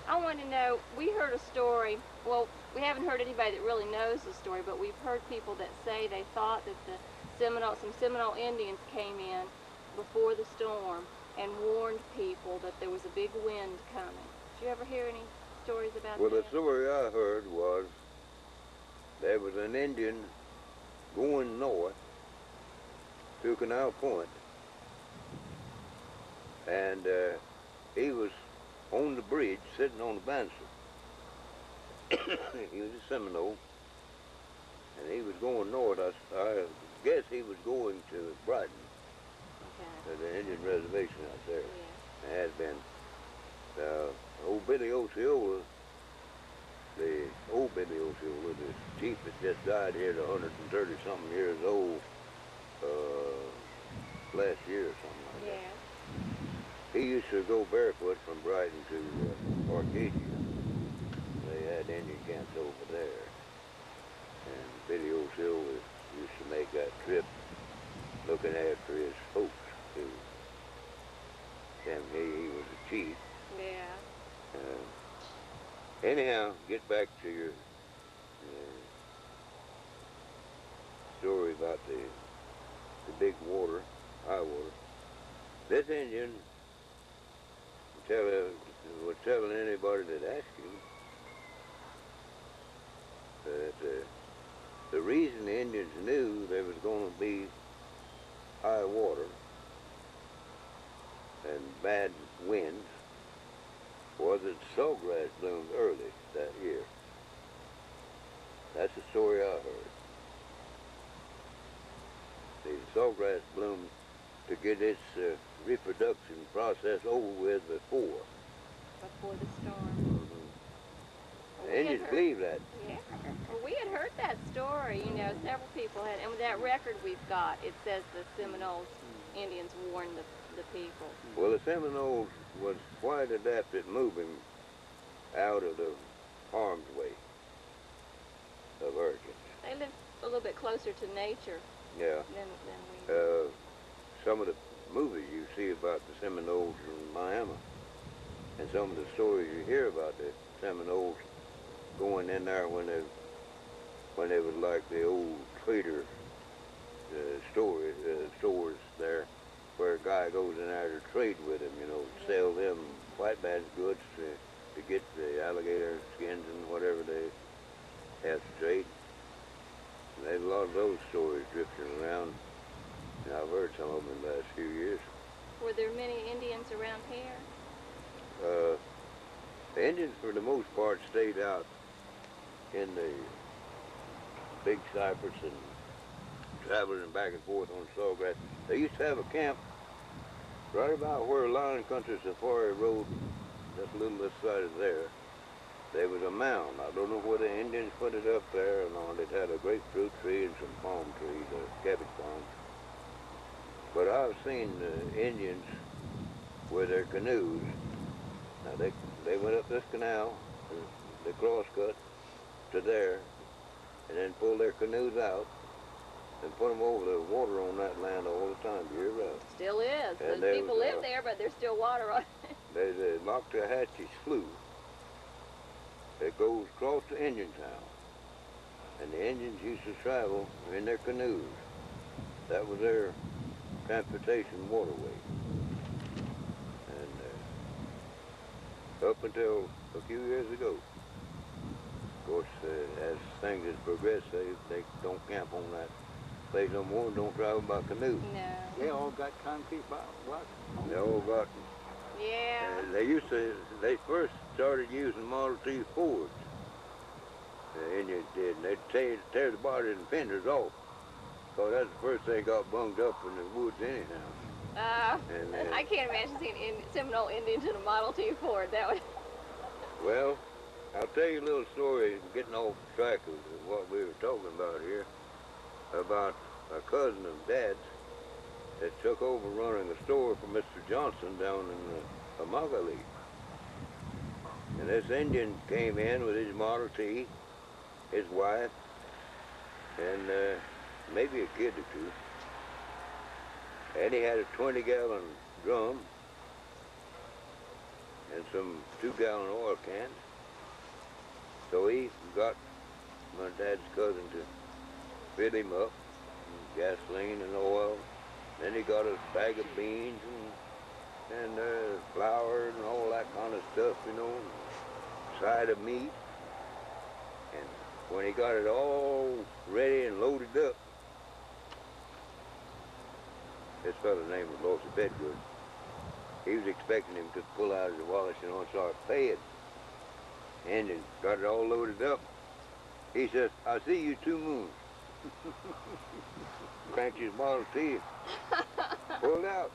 Speaker 2: I want to know, we heard a story, well, we haven't heard anybody that really knows the story, but we've heard people that say they thought that some Seminole Indians came in before the storm and warned people that there was a big wind coming. Did you ever hear any stories about
Speaker 1: well,
Speaker 2: that?
Speaker 1: the story I heard was there was an Indian going north to Canal Point, and he was on the bridge sitting on the banister. He was a Seminole, and he was going north. I guess he was going to Brighton,
Speaker 2: Okay.
Speaker 1: the Indian reservation out there.
Speaker 2: Yeah.
Speaker 1: It had been. Old Billy Osceola, the chief that just died here at 130-something years old last year or something like that.
Speaker 2: Yeah.
Speaker 1: He used to go barefoot from Brighton to Arcadia. They had Indian camps over there. And Billy Osceola used to make that trip looking after his folks, too. And he was a chief.
Speaker 2: Yeah.
Speaker 1: Anyhow, get back to your story about the big water, high water. This Indian was telling anybody that asked him that the reason the Indians knew there was going to be high water and bad winds was that sawgrass bloomed early that year. That's the story I heard. The sawgrass bloomed to get its reproduction process over with before.
Speaker 2: Before the storm. Well,
Speaker 1: The Indians believe that.
Speaker 2: Yeah. Well, we had heard that story. You know, several people had, and with that record we've got, it says the Seminoles Indians warned the people.
Speaker 1: Well, the Seminoles was quite adept at moving out of the harm's way of hurricanes.
Speaker 2: They lived a little bit closer to nature
Speaker 1: Yeah.
Speaker 2: than we.
Speaker 1: Some of the movies you see about the Seminoles in Miami, and some of the stories you hear about the Seminoles going in there when they was like the old trader stores there, where a guy goes in there to trade with him, you know, sell them white man's goods to get the alligator skins and whatever they have to trade. And there's a lot of those stories drifting around, and I've heard some of them in the last few years.
Speaker 2: Were there many Indians around here?
Speaker 1: The Indians, for the most part, stayed out in the big cypress and traveling back and forth on sawgrass. They used to have a camp right about where Lion Country Safari Road, just a little this side of there. There was a mound. I don't know where the Indians put it up there or not. It had a grapefruit tree and some palm trees, cabbage palms. But I've seen the Indians with their canoes. Now they went up this canal, the crosscut to there, and then pulled their canoes out and put them over the water on that land all the time, year round.
Speaker 2: Still is.
Speaker 1: And
Speaker 2: Those people live there, but there's still water on it.
Speaker 1: There's a Noctahatchee slough that goes across to Indian Town, and the Indians used to travel in their canoes. That was their transportation waterway. And up until a few years ago, of course, as things have progressed, they don't camp on that place no more and don't travel by canoe.
Speaker 2: No.
Speaker 4: They all got concrete blocks.
Speaker 1: They all got,
Speaker 2: Yeah.
Speaker 1: they first started using Model T Fords. The Indians did, and they'd tear the body and fenders off. So that's the first thing got bunged up in the woods anyhow. And,
Speaker 2: I can't imagine seeing Seminole Indians in a Model T Ford. That would.
Speaker 1: Well, I'll tell you a little story, getting off track of what we were talking about here, about a cousin of Dad's that took over running a store for Mr. Johnson down in Amagali. And this Indian came in with his Model T, his wife, and maybe a kid or two. And he had a 20-gallon drum and some 2-gallon oil cans. So he got my dad's cousin to fill him up with gasoline and oil. Then he got a bag of beans and flour and all that kind of stuff, you know, and side of meat. And when he got it all ready and loaded up, this fellow's name was Losey Bedgood. He was expecting him to pull out his wallet and on start paying. And then got it all loaded up. He says, I see you 2 moons. Cranked his bottle of tea, pulled out.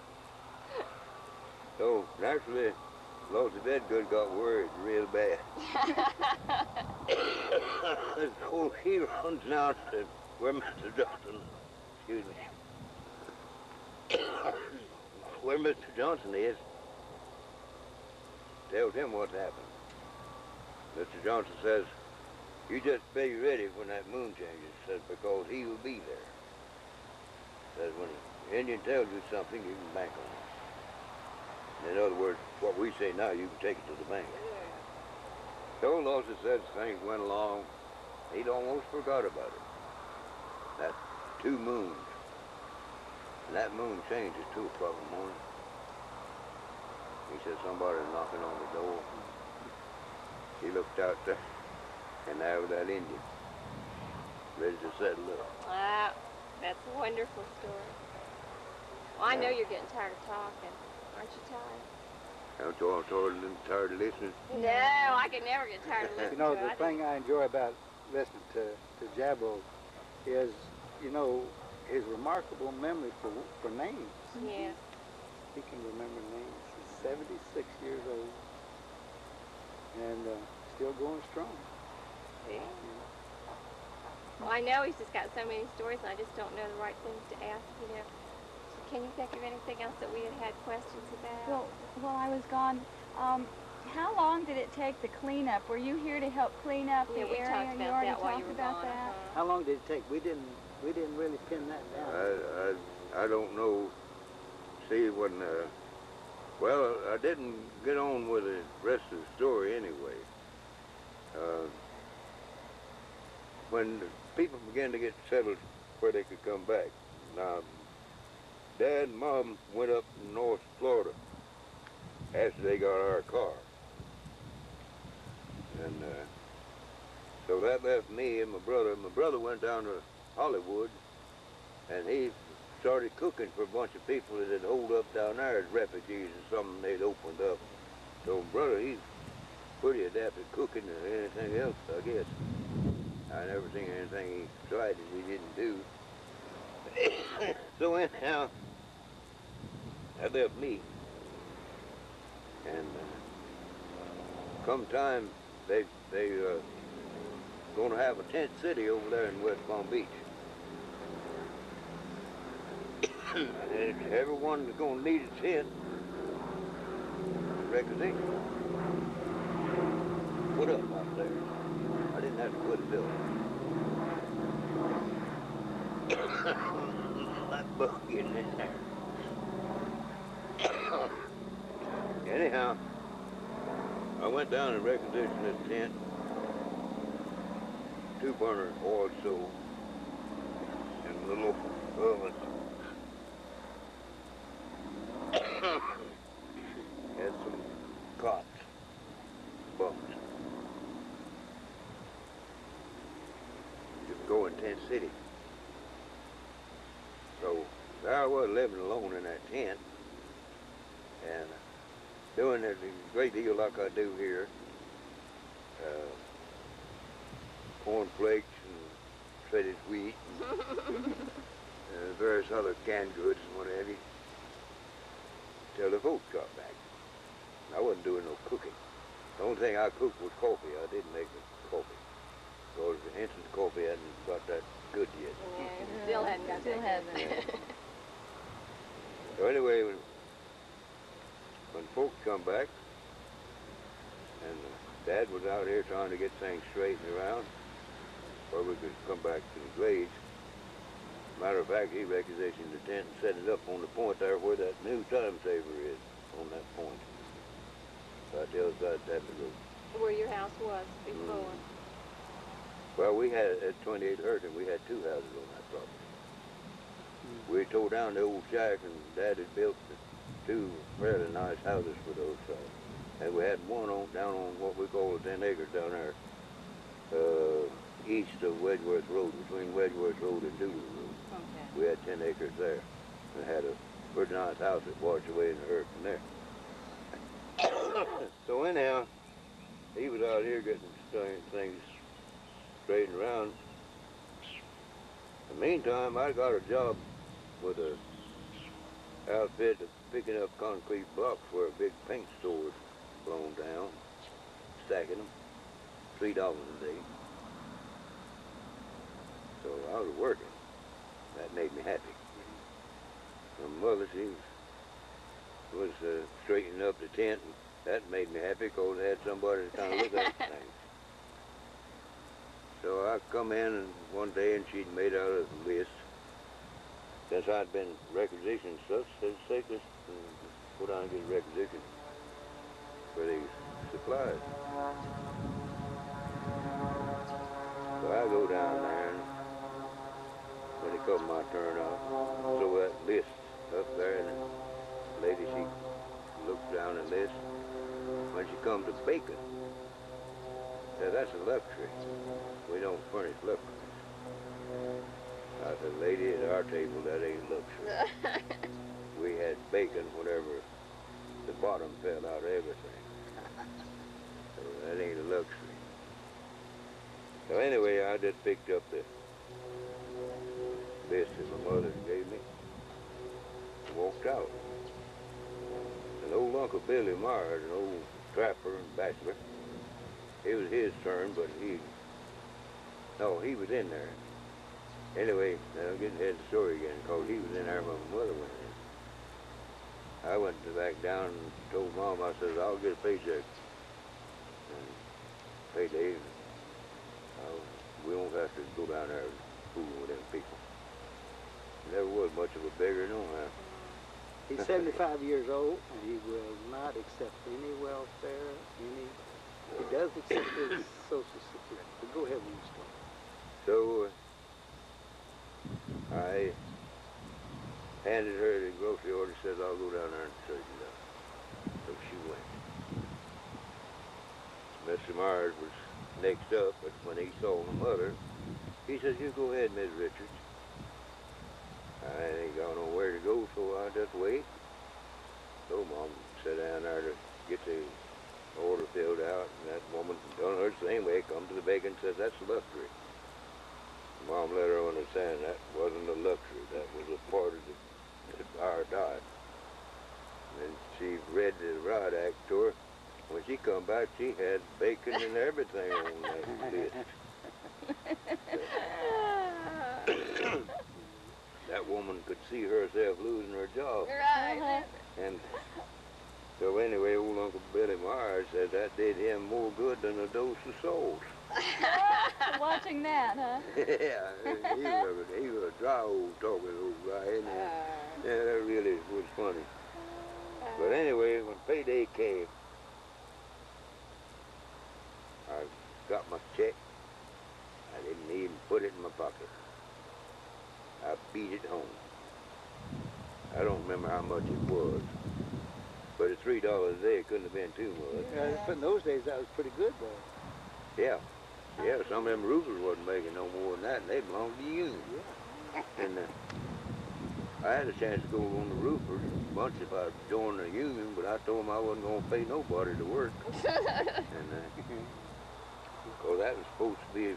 Speaker 1: So naturally, Losey Bedgood got worried real bad. He runs down to where Mr. Johnson, excuse me, where Mr. Johnson is, tells him what's happened. Mr. Johnson says, you just be ready when that moon changes, says, because he will be there. Says, when the Indian tells you something, you can bank on it. In other words, what we say now, you can take it to the bank. So Losey said things went along. He'd almost forgot about it. That 2 moons. And that moon changed at 2 o'clock in the morning. He said somebody was knocking on the door. He looked out there, and there was that Indian, ready to settle up.
Speaker 2: Wow, that's a wonderful story. Well, I know you're getting tired of talking. Aren't you tired?
Speaker 1: I'm tired of listening.
Speaker 2: No, I can never get tired of listening.
Speaker 4: You know,
Speaker 2: to
Speaker 4: the
Speaker 2: it.
Speaker 4: thing I enjoy about listening to Jabor is, you know, his remarkable memory for names.
Speaker 2: Yes.
Speaker 4: He can remember names. He's 76 years old and still going strong.
Speaker 2: Yeah. Well, I know he's just got so many stories, and I just don't know the right things to ask, you know. So can you think of anything else that we had questions about?
Speaker 5: Well, while I was gone, how long did it take the cleanup? Were you here to help clean up
Speaker 2: Yeah,
Speaker 5: the
Speaker 2: we
Speaker 5: area?
Speaker 2: talked
Speaker 5: You
Speaker 2: about
Speaker 5: already
Speaker 2: that while you
Speaker 5: talked
Speaker 2: were
Speaker 5: about
Speaker 2: gone.
Speaker 5: that.
Speaker 4: How long did it take? We didn't really pin that down.
Speaker 1: I don't know. See, when, well, I didn't get on with the rest of the story anyway. When the people began to get settled where they could come back. Now, Dad and Mom went up in North Florida after they got our car. And so that left me and my brother. My brother went down to Hollywood, and he started cooking for a bunch of people that had holed up down there as refugees or something they'd opened up. So my brother, he's pretty adept at cooking and anything else, I guess. I never seen anything he tried that he didn't do. So anyhow, that left me. And come time, they gonna have a tent city over there in West Palm Beach. And everyone's gonna need a tent. Requisition. Put up out there. I didn't have to put it up. That bug getting in there. Anyhow, I went down and requisitioned this tent. 2-burner oil stove and a little oven. Had some cots, bunks. Just go in Tent City. So there I was living alone in that tent and doing a great deal like I do here. Cornflakes and shredded wheat and various other canned goods and what have you. Till the folks got back. I wasn't doing no cooking. The only thing I cooked was coffee. I didn't make the coffee. Because the instant coffee hadn't got that good yet.
Speaker 2: Yeah, still hadn't got
Speaker 5: Still
Speaker 2: that.
Speaker 5: hasn't.
Speaker 1: So anyway, when folks come back, and Dad was out here trying to get things straightened around, where we could come back to the glades. Matter of fact, he requisitioned the tent and set it up on the point there where that new time saver is, on that point. Right the other side of that road.
Speaker 2: Where your house was before.
Speaker 1: Well, we had, at 28 Hurricane, we had 2 houses on that property. We tore down the old shack and Dad had built 2 fairly nice houses for those sides. And we had one down on what we call the 10 acres down there, east of Wedgeworth Road, between Wedgeworth Road and Dooley Road.
Speaker 2: Okay.
Speaker 1: We had 10 acres there. We had a Pretty nice house that washed away in the hurricane there. So anyhow, he was out here getting things straightened around. In the meantime, I got a job with a outfit of picking up concrete blocks where a big paint store was blown down, stacking them, $3 a day. So I was working. That made me happy. My mother, she was straightening up the tent, and that made me happy because I had somebody to kind of look at things. So I come in one day and she'd made out a list. Since I'd been requisitioned such, said safest and put on and get a requisition for these supplies. So I go down there, and when it comes my turn, I'll throw that list up there, and the lady, she looks down the list. When she comes to bacon, said, that's a luxury. We don't furnish luxuries. I said, lady, at our table, that ain't luxury. We had bacon whenever the bottom fell out of everything. So that ain't a luxury. So anyway, I just picked up the list that my mother gave me and walked out. And old Uncle Billy Myers, an old trapper and bachelor, it was his turn, but he was in there. Anyway, I'm getting ahead of the story again, because he was in there when my mother went in. I went back down and told Mom, I said, I'll get a paycheck. And payday, we won't have to go down there and fool with them people. Never was much of a beggar, no, man.
Speaker 4: He's 75 years old, and he will not accept any welfare, he does accept his Social Security. But go ahead with your story.
Speaker 1: So I handed her the grocery order, said, I'll go down there and straighten it up. So she went. Mr. Myers was next up, but when he saw my mother, he said, you go ahead, Miss Richards. I ain't got nowhere to go, so I just wait. So Mom sat down there to get the order filled out, and that woman done her the same way, come to the bacon, said, that's a luxury. Mom let her understand that wasn't a luxury, that was a part of our diet. And then she read the Riot Act to her. When she come back, she had bacon and everything on that list. That woman could see herself losing her job.
Speaker 2: Right.
Speaker 1: And so anyway, old Uncle Billy Myers said that did him more good than a dose of salt.
Speaker 5: Watching that, huh?
Speaker 1: Yeah, he was a dry old talking old guy, isn't he? Yeah, that really was funny. But anyway, when payday came, I got my check. I didn't even put it in my pocket. I beat it home. I don't remember how much it was, but at $3 a day, it couldn't have been too much.
Speaker 4: Yeah, but in those days, that was pretty good, though.
Speaker 1: Yeah. Yeah, some of them roofers wasn't making no more than that, and they belonged to the union.
Speaker 4: Yeah.
Speaker 1: And I had a chance to go on the roofers once if I joined the union, but I told them I wasn't going to pay nobody to work. And because that was supposed to be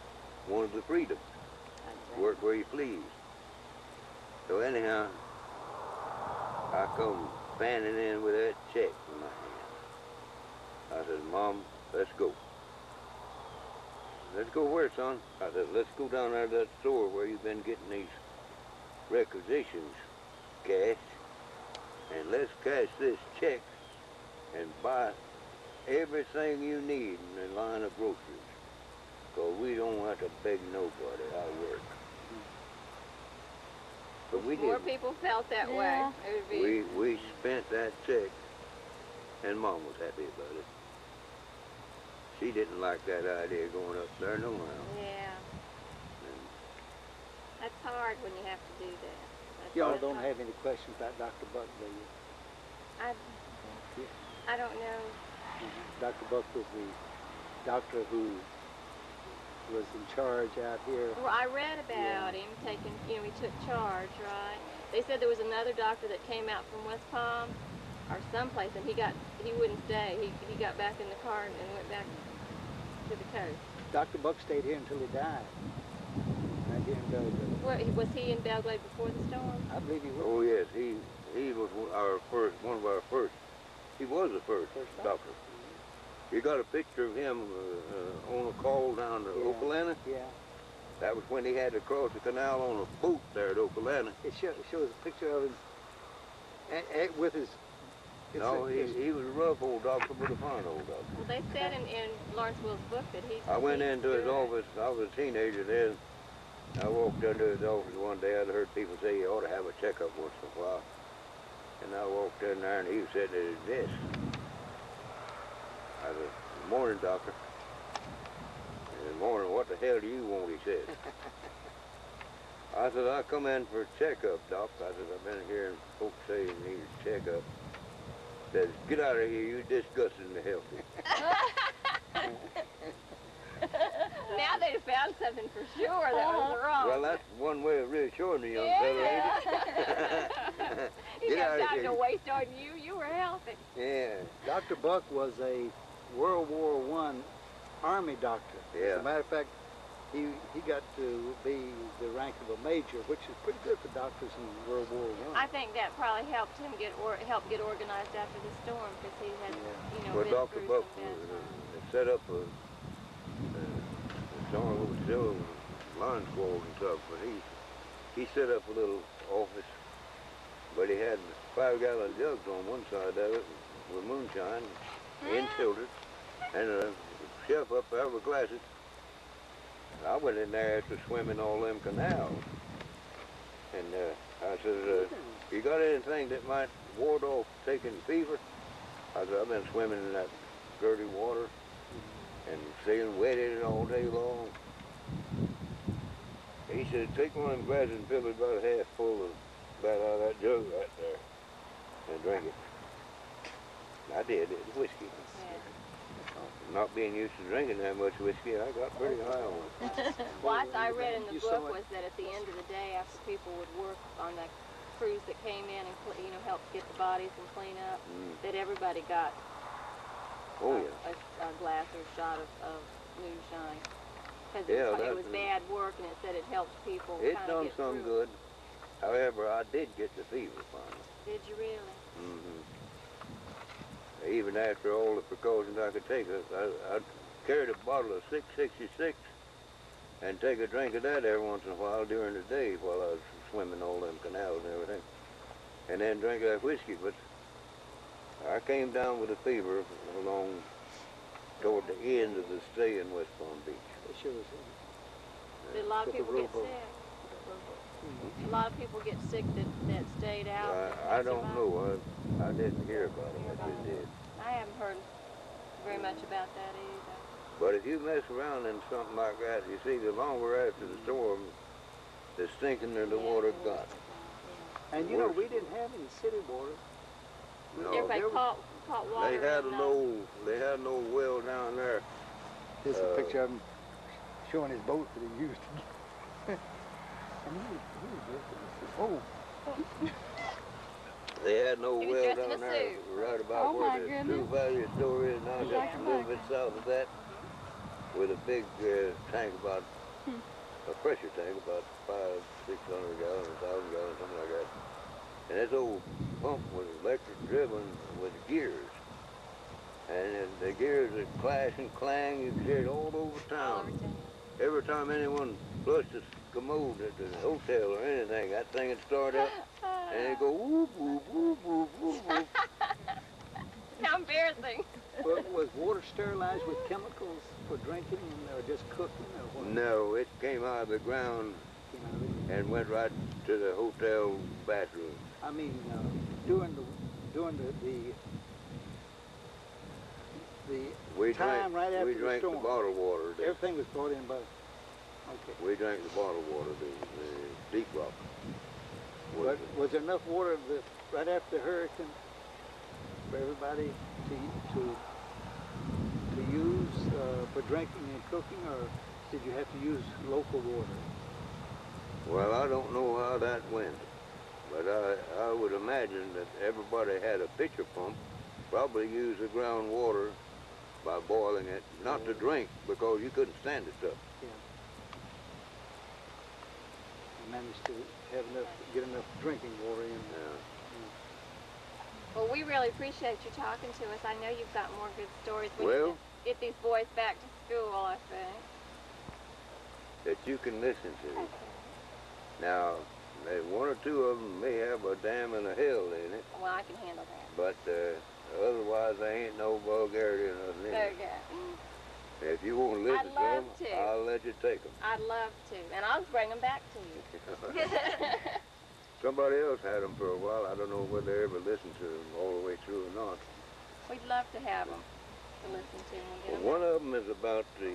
Speaker 1: one of the freedoms, work where you please. So anyhow, I come fanning in with that check in my hand. I said, Mom, let's go. Let's go where, son? I said, let's go down there to that store where you've been getting these requisitions cashed, and let's cash this check and buy everything you need in the line of groceries, because we don't have to beg nobody our work. But we
Speaker 2: More
Speaker 1: did.
Speaker 2: people felt that way. It would be...
Speaker 1: We spent that check, and Mom was happy about it. She didn't like that idea going up there no how.
Speaker 2: Yeah. That's hard when you have to do that.
Speaker 4: Y'all don't have any questions about Dr. Buck, do you?
Speaker 2: I don't know.
Speaker 4: Dr. Buck was the doctor who was in charge out here.
Speaker 2: Well, I read about him taking, he took charge, right? They said there was another doctor that came out from West Palm or someplace, and he wouldn't stay. He got back in the car and went back to the coast.
Speaker 4: Dr. Buck stayed here until he died. Right here in Belgrade.
Speaker 2: Where, was he in Belgrade before the storm?
Speaker 4: I believe he was.
Speaker 1: Oh yes, he was one of our first. He was the first doctor. You got a picture of him on a call down to Okalana?
Speaker 4: Yeah.
Speaker 1: That was when he had to cross the canal on a boat there at Okalana.
Speaker 4: It shows a picture of him with his...
Speaker 1: No, he was a rough old doctor, but a fine old doctor.
Speaker 2: Well, they said in Lawrence Will's book that he's...
Speaker 1: I went into his office. I was a teenager then. I walked into his office one day. I'd heard people say you ought to have a checkup once in a while. And I walked in there, and he was sitting at his desk. I was a morning doctor. In the morning, what the hell do you want, he said. I said, I come in for a checkup, Doc. I said, I've been hearing folks say you need a checkup. He says, get out of here, you're disgusting to healthy.
Speaker 2: Now they'd found something for sure that was wrong.
Speaker 1: Well, that's one way of reassuring the young fella, ain't it?
Speaker 2: He
Speaker 1: Get
Speaker 2: had
Speaker 1: out of
Speaker 2: time
Speaker 1: here.
Speaker 2: to waste on you. You were healthy.
Speaker 1: Yeah.
Speaker 4: Dr. Buck was a World War I Army doctor.
Speaker 1: Yeah.
Speaker 4: As a matter of fact, he got to be the rank of a major, which is pretty good for doctors in World War I.
Speaker 2: I think that probably helped him get organized after the storm because he had, you know,
Speaker 1: Well,
Speaker 2: been
Speaker 1: Dr.
Speaker 2: through
Speaker 1: Buck
Speaker 2: some bad times.
Speaker 1: set up a song was still line squad and stuff, but he set up a little office, but he had 5-gallon jugs on one side of it with moonshine, in-tilted, and a shelf up there with glasses. I went in there after swimming all them canals, and I said, you got anything that might ward off taking fever? I said, I've been swimming in that dirty water and staying wet in it all day long. He said, take one of them glasses and fill it about half full of about out of that jug right there and drink it. And I did. It was whiskey. Not being used to drinking that much whiskey, I got pretty high on it.
Speaker 2: What I read in the book was that at the end of the day, after people would work on the crews that came in and helped get the bodies and clean up, that everybody got a glass or a shot of moonshine. Because it was bad work, and it said it helped people.
Speaker 1: It done some good. However, I did get the fever finally.
Speaker 2: Did you really?
Speaker 1: Mm-hmm. Even after all the precautions I could take, I carried a bottle of 666 and take a drink of that every once in a while during the day while I was swimming all them canals and everything. And then drink that whiskey, but I came down with a fever along toward the end of the stay in West Palm Beach.
Speaker 4: It sure was.
Speaker 2: Did a lot of people get sick? A lot of people get sick that stayed out.
Speaker 1: I don't know. I didn't hear about it. I just did.
Speaker 2: I haven't heard very much about that either.
Speaker 1: But if you mess around in something like that, you see, the longer after the storm, the stinkier the water got.
Speaker 4: And you know, we didn't have any city water.
Speaker 1: No,
Speaker 2: Everybody caught water.
Speaker 1: they had an old well down there.
Speaker 4: Here's a picture of him showing his boat that he used. Oh.
Speaker 1: They had an old
Speaker 2: He was
Speaker 1: well
Speaker 2: dressed in
Speaker 1: down
Speaker 2: a
Speaker 1: there,
Speaker 2: suit.
Speaker 1: right about where the True Value store is now, just a little bit south of that, with a big tank about, a pressure tank about 500, 600 gallons, 1,000 gallons, something like that. And this old pump was electric driven with gears. And the gears would clash and clang, you could hear it all over town. Every time anyone flushed a commode at the hotel or anything, that thing would start up and it'd go whoop, whoop, whoop, whoop, whoop, whoop.
Speaker 2: How embarrassing.
Speaker 4: Was water sterilized with chemicals for drinking or just cooking or what?
Speaker 1: No, it came out of the ground and went right to the hotel bathroom.
Speaker 4: I mean, during the time right after
Speaker 1: we
Speaker 4: the
Speaker 1: drank
Speaker 4: storm,
Speaker 1: the bottled water.
Speaker 4: everything was brought in by. Okay.
Speaker 1: We drank the bottled water, the deep rock.
Speaker 4: But was there enough water right after the hurricane for everybody to use for drinking and cooking, or did you have to use local water?
Speaker 1: Well, I don't know how that went, But I would imagine that everybody had a pitcher pump, probably used the groundwater by boiling it, not to drink because you couldn't stand it up.
Speaker 4: Yeah. Managed to have enough, get enough drinking water in there.
Speaker 2: Well, we really appreciate you talking to us. I know you've got more good stories. We
Speaker 1: Well,
Speaker 2: need to get these boys back to school, I think.
Speaker 1: that you can listen to. Now, one or two of them may have a dam and a hill in it,
Speaker 2: Well, I can handle that.
Speaker 1: but otherwise there ain't no vulgarity or nothing in it.
Speaker 2: Okay.
Speaker 1: If you want to listen
Speaker 2: I'd love
Speaker 1: to them,
Speaker 2: to.
Speaker 1: I'll let you take them.
Speaker 2: I'd love to, and I'll bring them back to you.
Speaker 1: Somebody else had them for a while. I don't know whether they ever listened to them all the way through or not.
Speaker 2: We'd love to have them to listen to when we get
Speaker 1: Well,
Speaker 2: them.
Speaker 1: one of them is about the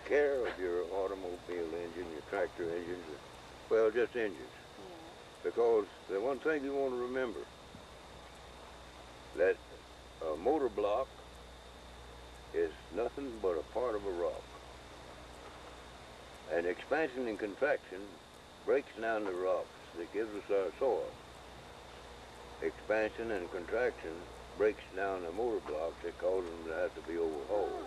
Speaker 1: care of your automobile engine, your tractor engines, well, just engines. Because the one thing you want to remember, that a motor block is nothing but a part of a rock. And expansion and contraction breaks down the rocks that gives us our soil. Expansion and contraction breaks down the motor blocks that cause them to have to be overhauled.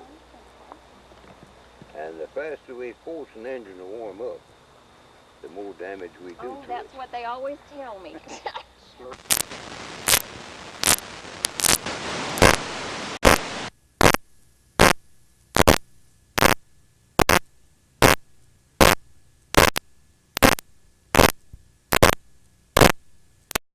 Speaker 1: And the faster we force an engine to warm up, the more damage we do
Speaker 2: Oh,
Speaker 1: to
Speaker 2: that's
Speaker 1: it.
Speaker 2: what they always tell me.
Speaker 4: Slow.